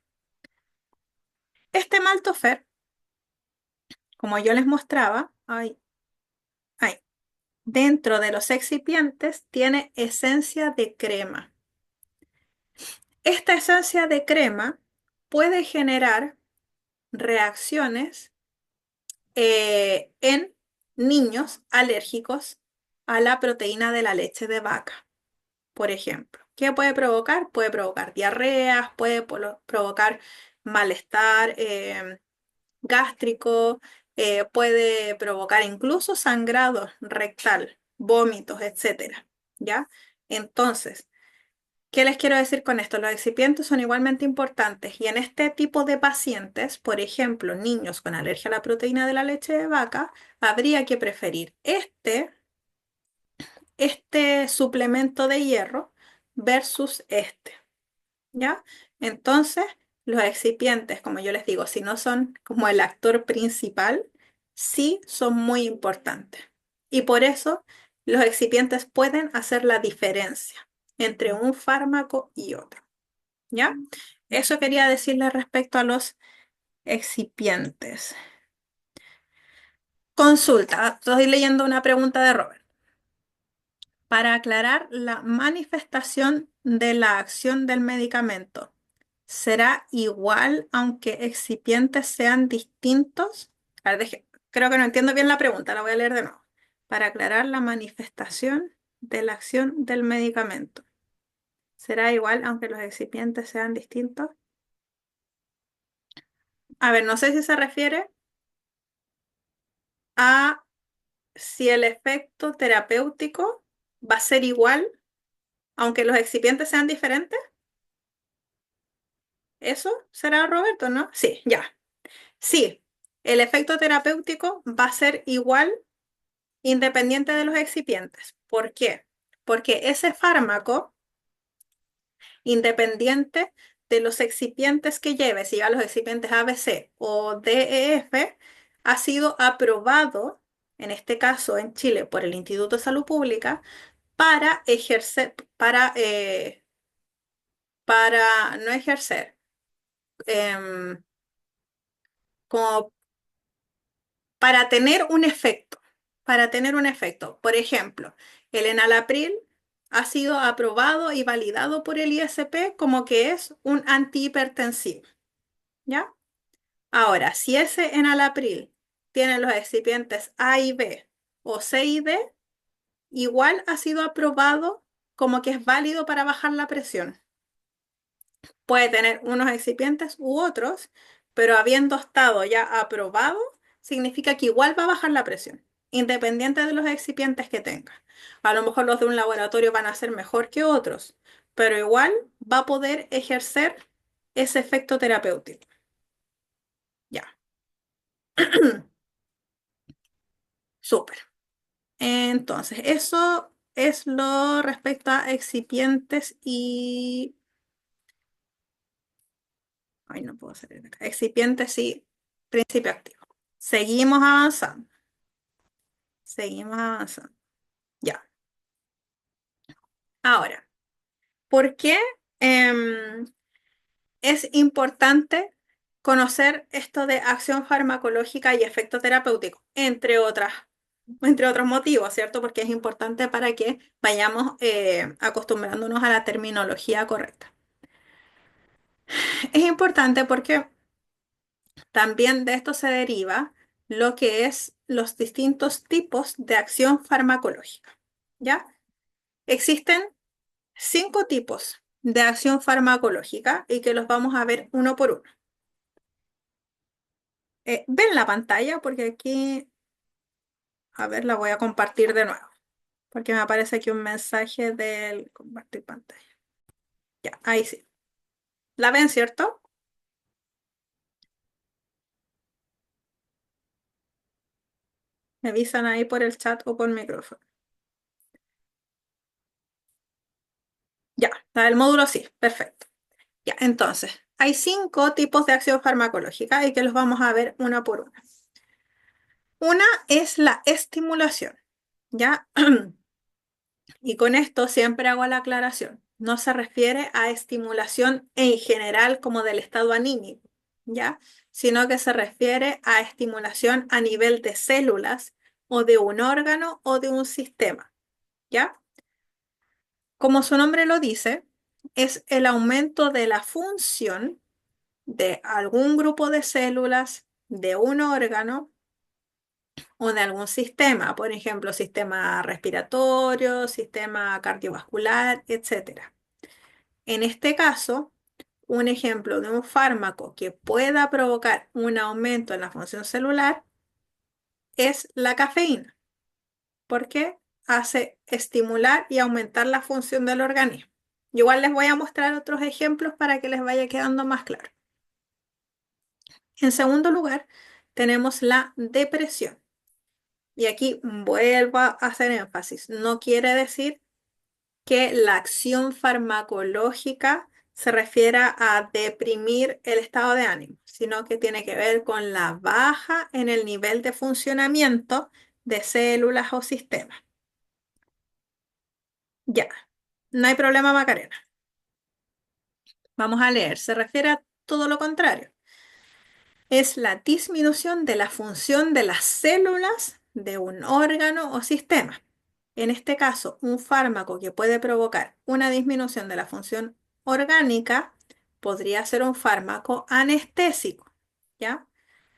Este Maltofer, como yo les mostraba, dentro de los excipientes tiene esencia de crema. Esta esencia de crema puede generar reacciones en niños alérgicos a la proteína de la leche de vaca, por ejemplo. ¿Qué puede provocar? Puede provocar diarreas, puede provocar malestar gástrico, puede provocar incluso sangrado rectal, vómitos, etcétera, ¿ya? Entonces, ¿qué les quiero decir con esto? Los excipientes son igualmente importantes y en este tipo de pacientes, por ejemplo, niños con alergia a la proteína de la leche de vaca, habría que preferir este suplemento de hierro versus este, ¿ya? Entonces, los excipientes, como yo les digo, si no son como el actor principal, sí son muy importantes. Y por eso los excipientes pueden hacer la diferencia entre un fármaco y otro, ¿ya? Eso quería decirles respecto a los excipientes. Consulta, estoy leyendo una pregunta de Robert. Para aclarar la manifestación de la acción del medicamento, ¿será igual aunque excipientes sean distintos? A ver, creo que no entiendo bien la pregunta, la voy a leer de nuevo. Para aclarar la manifestación de la acción del medicamento, ¿será igual aunque los excipientes sean distintos? A ver, no sé si se refiere a si el efecto terapéutico va a ser igual aunque los excipientes sean diferentes. ¿Eso será, Roberto, no? Sí, ya. Sí, el efecto terapéutico va a ser igual independiente de los excipientes. ¿Por qué? Porque ese fármaco, independiente de los excipientes que lleve, si ya los excipientes ABC o DEF, ha sido aprobado, en este caso en Chile, por el Instituto de Salud Pública, para ejercer, para no ejercer, como para tener un efecto, para tener un efecto. Por ejemplo, el enalapril ha sido aprobado y validado por el ISP como que es un antihipertensivo, ¿ya? Ahora, si ese enalapril tiene los excipientes A y B o C y D, igual ha sido aprobado como que es válido para bajar la presión. Puede tener unos excipientes u otros, pero habiendo estado ya aprobado, significa que igual va a bajar la presión, independiente de los excipientes que tenga. A lo mejor los de un laboratorio van a ser mejor que otros, pero igual va a poder ejercer ese efecto terapéutico. Ya. Súper. Entonces, eso es lo respecto a excipientes y... Ay, no puedo salir de acá. Excipientes y principio activo. Seguimos avanzando. Seguimos avanzando. Ya. Ahora, ¿por qué es importante conocer esto de acción farmacológica y efecto terapéutico? Entre otros motivos, ¿cierto? Porque es importante para que vayamos acostumbrándonos a la terminología correcta. Es importante porque también de esto se deriva lo que es los distintos tipos de acción farmacológica, ¿ya? Existen 5 tipos de acción farmacológica y que los vamos a ver uno por uno. Ven la pantalla porque aquí, a ver, la voy a compartir de nuevo, porque me aparece aquí un mensaje del compartir pantalla. Ya, ahí sí. ¿La ven, cierto? Me avisan ahí por el chat o por micrófono. Ya, la del módulo sí, perfecto. Ya, entonces, hay 5 tipos de acción farmacológica y que los vamos a ver uno por uno. Una es la estimulación, ¿ya? Y con esto siempre hago la aclaración. No se refiere a estimulación en general como del estado anímico, ¿ya? Sino que se refiere a estimulación a nivel de células o de un órgano o de un sistema, ¿ya? Como su nombre lo dice, es el aumento de la función de algún grupo de células, de un órgano o de algún sistema, por ejemplo, sistema respiratorio, sistema cardiovascular, etc. En este caso, un ejemplo de un fármaco que pueda provocar un aumento en la función celular es la cafeína, porque hace estimular y aumentar la función del organismo. Igual les voy a mostrar otros ejemplos para que les vaya quedando más claro. En segundo lugar, tenemos la depresión. Y aquí vuelvo a hacer énfasis. No quiere decir que la acción farmacológica se refiera a deprimir el estado de ánimo, sino que tiene que ver con la baja en el nivel de funcionamiento de células o sistemas. Ya, no hay problema, Macarena. Vamos a leer. Se refiere a todo lo contrario. Es la disminución de la función de las células de un órgano o sistema. En este caso, un fármaco que puede provocar una disminución de la función orgánica podría ser un fármaco anestésico, ¿ya?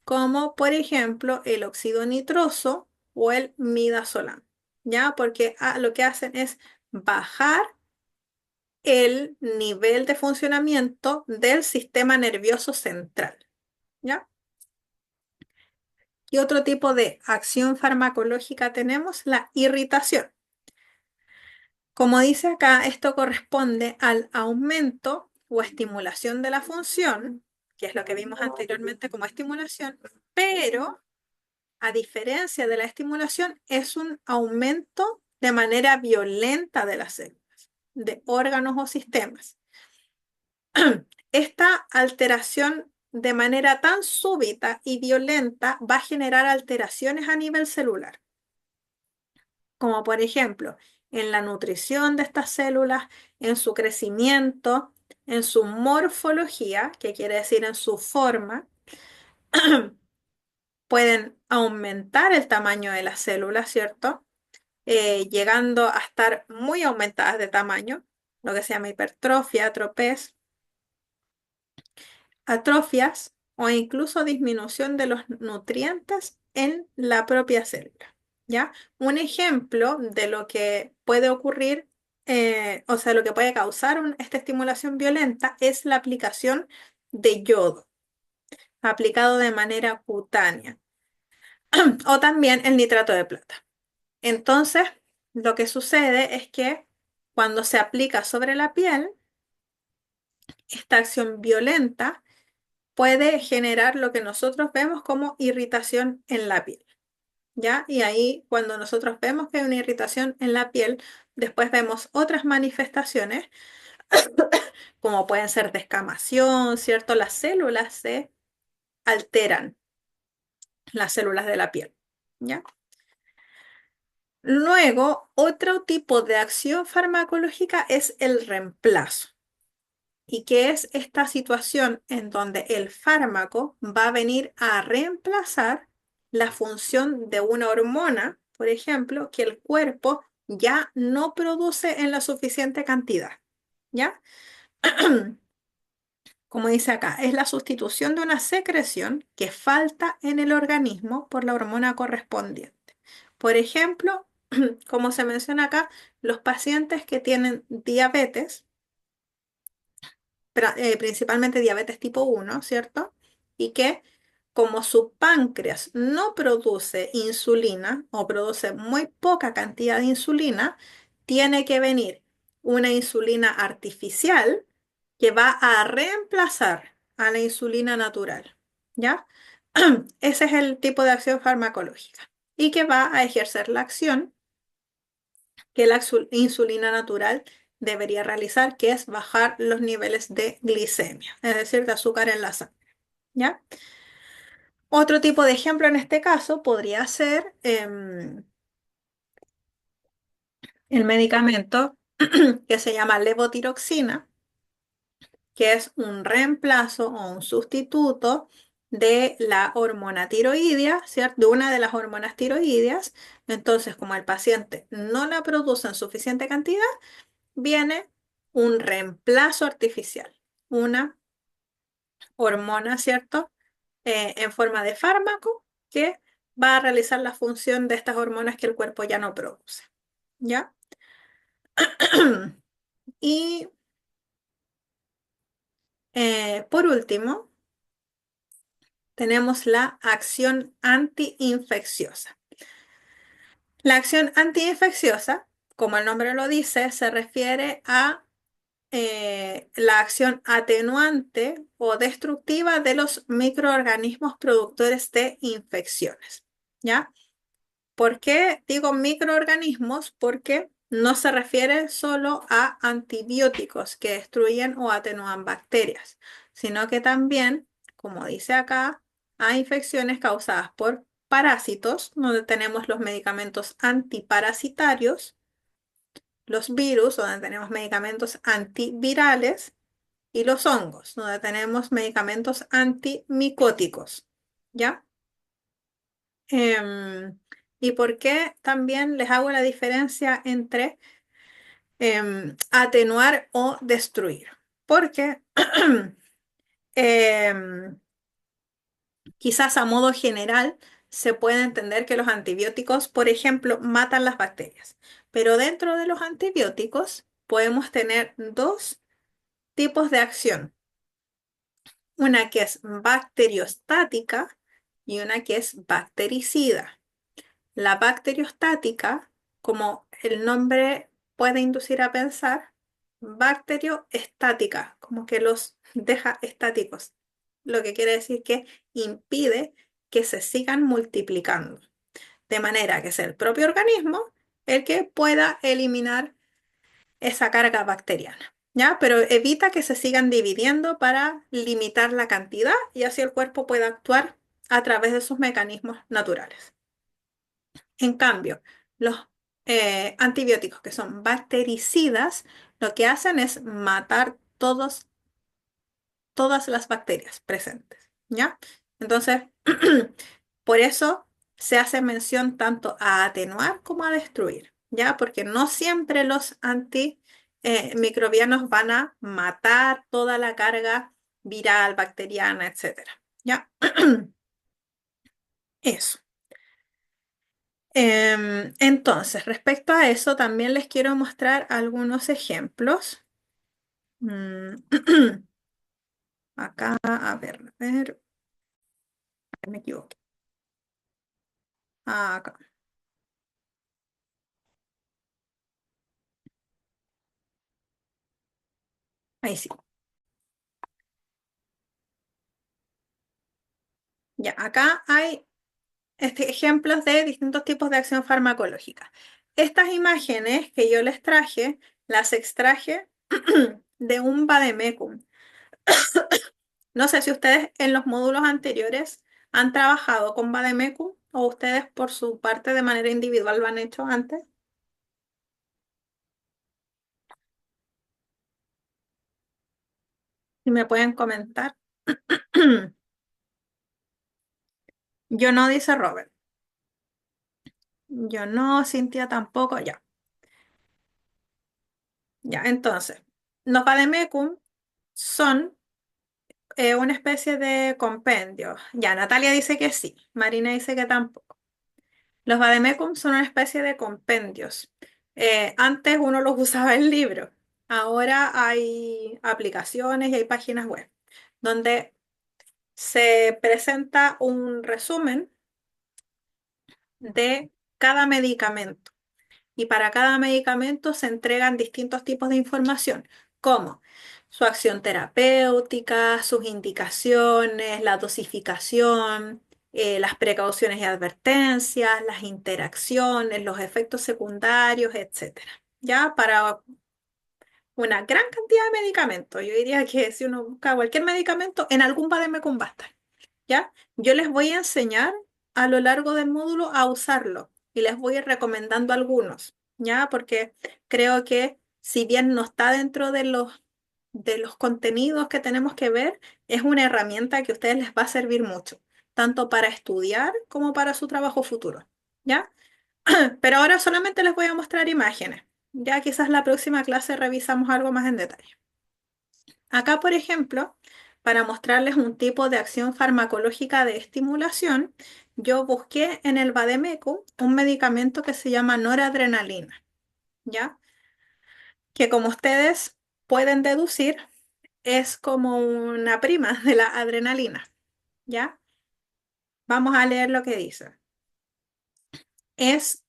Como por ejemplo el óxido nitroso o el midazolam, ¿ya? Porque lo que hacen es bajar el nivel de funcionamiento del sistema nervioso central, ¿ya? ¿Qué otro tipo de acción farmacológica tenemos? La irritación. Como dice acá, esto corresponde al aumento o estimulación de la función, que es lo que vimos anteriormente como estimulación, pero a diferencia de la estimulación, es un aumento de manera violenta de las células, de órganos o sistemas. Esta alteración de manera tan súbita y violenta va a generar alteraciones a nivel celular, como por ejemplo en la nutrición de estas células, en su crecimiento, en su morfología, que quiere decir en su forma. Pueden aumentar el tamaño de las células, ¿cierto? Llegando a estar muy aumentadas de tamaño, lo que se llama hipertrofia, atrofias o incluso disminución de los nutrientes en la propia célula, ¿ya? Un ejemplo de lo que puede ocurrir, o sea, lo que puede causar esta estimulación violenta es la aplicación de yodo. aplicado de manera cutánea, o también el nitrato de plata. Entonces, lo que sucede es que cuando se aplica sobre la piel, esta acción violenta puede generar lo que nosotros vemos como irritación en la piel, ¿ya? Y ahí, cuando nosotros vemos que hay una irritación en la piel, después vemos otras manifestaciones, como pueden ser descamación, ¿cierto? Las células se alteran, las células de la piel, ¿ya? Luego, otro tipo de acción farmacológica es el reemplazo. ¿Y qué es esta situación en donde el fármaco va a venir a reemplazar la función de una hormona, por ejemplo, que el cuerpo ya no produce en la suficiente cantidad? ¿Ya? Como dice acá, es la sustitución de una secreción que falta en el organismo por la hormona correspondiente. Por ejemplo, como se menciona acá, los pacientes que tienen diabetes, principalmente diabetes tipo 1, ¿cierto? Y que como su páncreas no produce insulina o produce muy poca cantidad de insulina, tiene que venir una insulina artificial que va a reemplazar a la insulina natural, ¿ya? Ese es el tipo de acción farmacológica y que va a ejercer la acción que la insulina natural debería realizar, que es bajar los niveles de glicemia, es decir, de azúcar en la sangre, ¿ya? Otro tipo de ejemplo en este caso podría ser el medicamento que se llama levotiroxina, que es un reemplazo o un sustituto de la hormona tiroidea, ¿cierto? De una de las hormonas tiroideas. Entonces, como el paciente no la produce en suficiente cantidad, viene un reemplazo artificial, una hormona, ¿cierto? En forma de fármaco que va a realizar la función de estas hormonas que el cuerpo ya no produce, ¿ya? Y por último, tenemos la acción antiinfecciosa. La acción antiinfecciosa, como el nombre lo dice, se refiere a la acción atenuante o destructiva de los microorganismos productores de infecciones, ¿ya? ¿Por qué digo microorganismos? Porque no se refiere solo a antibióticos que destruyen o atenúan bacterias, sino que también, como dice acá, a infecciones causadas por parásitos, donde tenemos los medicamentos antiparasitarios, los virus, donde tenemos medicamentos antivirales, y los hongos, donde tenemos medicamentos antimicóticos, ¿ya? Em, ¿Y por qué también les hago la diferencia entre atenuar o destruir? Porque em, quizás a modo general se puede entender que los antibióticos, por ejemplo, matan las bacterias, pero dentro de los antibióticos podemos tener dos tipos de acción. Una que es bacteriostática y una que es bactericida. La bacteriostática, como el nombre puede inducir a pensar, bacterioestática, como que los deja estáticos, lo que quiere decir que impide que se sigan multiplicando, de manera que es el propio organismo el que pueda eliminar esa carga bacteriana, ¿ya? Pero evita que se sigan dividiendo para limitar la cantidad y así el cuerpo pueda actuar a través de sus mecanismos naturales. En cambio, los antibióticos que son bactericidas, lo que hacen es matar todas las bacterias presentes, ¿ya? Entonces, por eso se hace mención tanto a atenuar como a destruir, ¿ya? Porque no siempre los antimicrobianos van a matar toda la carga viral, bacteriana, etcétera, ¿ya? Eso. Entonces, respecto a eso, también les quiero mostrar algunos ejemplos. Mm, Acá, a ver, me equivoqué. Acá. Ahí sí. Ya, acá hay ejemplos de distintos tipos de acción farmacológica. Estas imágenes que yo les traje, las extraje de un vademecum. No sé si ustedes en los módulos anteriores han trabajado con vademecum o ustedes por su parte de manera individual lo han hecho antes. Si me pueden comentar. Yo no, dice Robert. Yo no, Cintia tampoco, ya. Ya, entonces, los vademecum son una especie de compendio. Ya, Natalia dice que sí, Marina dice que tampoco. Los vademecum son una especie de compendios. Antes uno los usaba en libros, ahora hay aplicaciones y hay páginas web donde se presenta un resumen de cada medicamento. Y para cada medicamento se entregan distintos tipos de información, como su acción terapéutica, sus indicaciones, la dosificación, las precauciones y advertencias, las interacciones, los efectos secundarios, etcétera. Ya para una gran cantidad de medicamentos. Yo diría que si uno busca cualquier medicamento, en algún vademecum va a estar. ¿Ya? Yo les voy a enseñar a lo largo del módulo a usarlo y les voy a ir recomendando algunos, ¿ya? Porque creo que si bien no está dentro de los contenidos que tenemos que ver, es una herramienta que a ustedes les va a servir mucho, tanto para estudiar como para su trabajo futuro, ¿ya? Pero ahora solamente les voy a mostrar imágenes. Ya quizás la próxima clase revisamos algo más en detalle. Acá, por ejemplo, para mostrarles un tipo de acción farmacológica de estimulación, yo busqué en el vademecum un medicamento que se llama noradrenalina, ¿ya? Que como ustedes pueden deducir, es como una prima de la adrenalina, ¿ya? Vamos a leer lo que dice. Es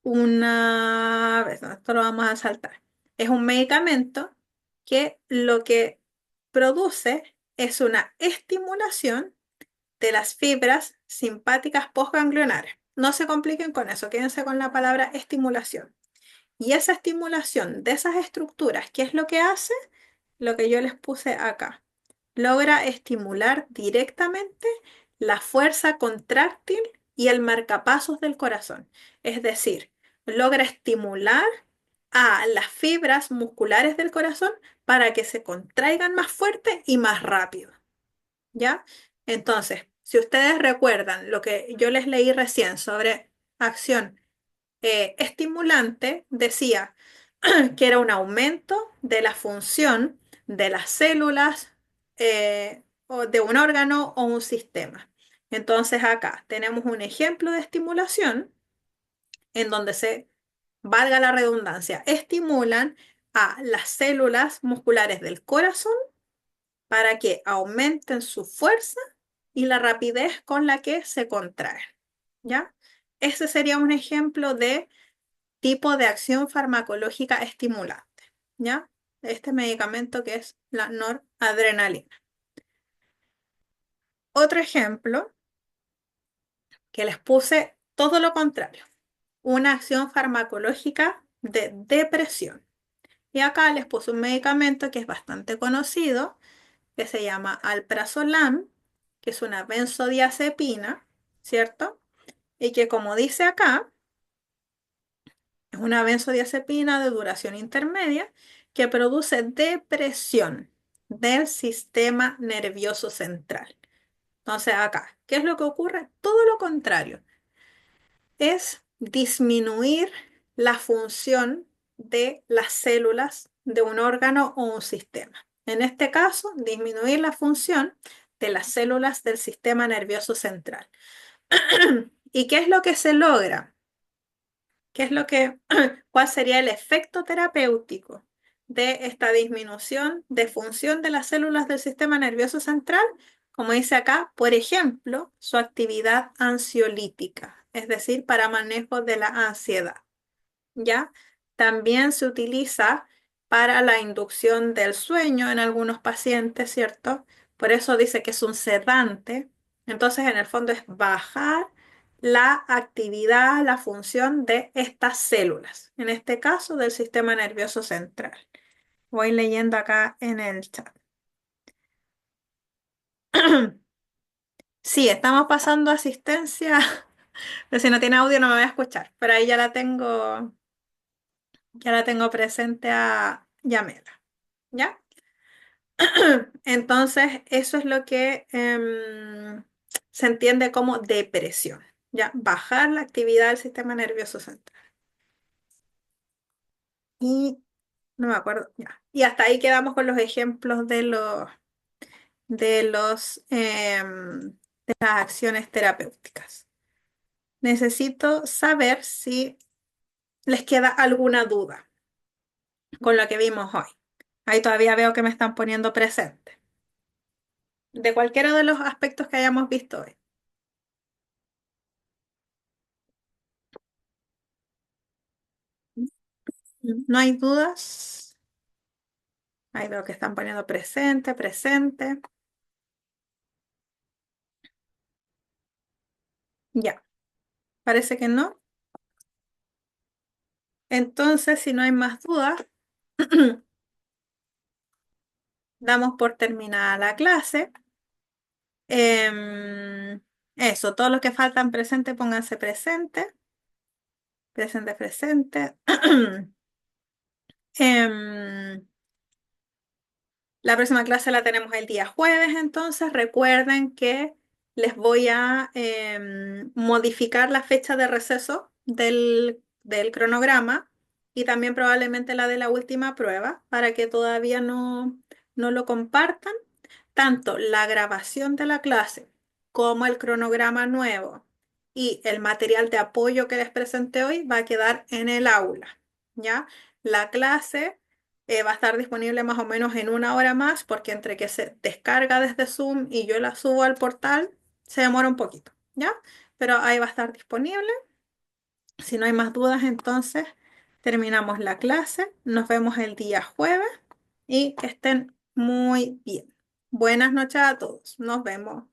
esto lo vamos a saltar. Es un medicamento que lo que produce es una estimulación de las fibras simpáticas postganglionares. No se compliquen con eso, quédense con la palabra estimulación. Y esa estimulación de esas estructuras, ¿qué es lo que hace? Lo que yo les puse acá. Logra estimular directamente la fuerza contráctil y el marcapasos del corazón. Es decir, logra estimular a las fibras musculares del corazón para que se contraigan más fuerte y más rápido. ¿Ya? Entonces, si ustedes recuerdan lo que yo les leí recién sobre acción estimulante, decía que era un aumento de la función de las células o de un órgano o un sistema. Entonces acá tenemos un ejemplo de estimulación en donde se, valga la redundancia, estimulan a las células musculares del corazón para que aumenten su fuerza y la rapidez con la que se contraen. ¿Ya? Ese sería un ejemplo de tipo de acción farmacológica estimulante, ¿ya? Este medicamento que es la noradrenalina. Otro ejemplo que les puse todo lo contrario, una acción farmacológica de depresión. Y acá les puse un medicamento que es bastante conocido, que se llama alprazolam, que es una benzodiazepina, ¿cierto? Y que como dice acá, es una benzodiazepina de duración intermedia que produce depresión del sistema nervioso central. Entonces acá, ¿qué es lo que ocurre? Todo lo contrario, es disminuir la función de las células de un órgano o un sistema. En este caso, disminuir la función de las células del sistema nervioso central. ¿Y qué es lo que se logra? ¿Cuál sería el efecto terapéutico de esta disminución de función de las células del sistema nervioso central? como dice acá, por ejemplo, su actividad ansiolítica, es decir, para manejo de la ansiedad, ¿ya? También se utiliza para la inducción del sueño en algunos pacientes, ¿cierto? Por eso dice que es un sedante. Entonces, en el fondo es bajar la actividad, la función de estas células, en este caso del sistema nervioso central. Voy leyendo acá en el chat. Sí, estamos pasando asistencia, pero si no tiene audio no me voy a escuchar. Pero ahí ya la tengo presente a Yamela, ¿ya? Entonces, eso es lo que se entiende como depresión, ¿ya? Bajar la actividad del sistema nervioso central. Y no me acuerdo, ya. Y hasta ahí quedamos con los ejemplos de las acciones terapéuticas. Necesito saber si les queda alguna duda con lo que vimos hoy. Ahí todavía veo que me están poniendo presente. De cualquiera de los aspectos que hayamos visto hoy. ¿No hay dudas? Ahí veo que están poniendo presente, presente. Ya, parece que no. Entonces, si no hay más dudas, damos por terminada la clase. Eso, todos los que faltan presente, pónganse presente. Presente, presente. Em, la próxima clase la tenemos el día jueves, entonces recuerden que les voy a modificar la fecha de receso del cronograma y también probablemente la de la última prueba para que todavía no lo compartan. Tanto la grabación de la clase como el cronograma nuevo y el material de apoyo que les presenté hoy va a quedar en el aula, ¿ya? La clase va a estar disponible más o menos en una hora más porque entre que se descarga desde Zoom y yo la subo al portal se demora un poquito, ¿ya? Pero ahí va a estar disponible. Si no hay más dudas, entonces terminamos la clase. Nos vemos el día jueves y que estén muy bien. Buenas noches a todos. Nos vemos.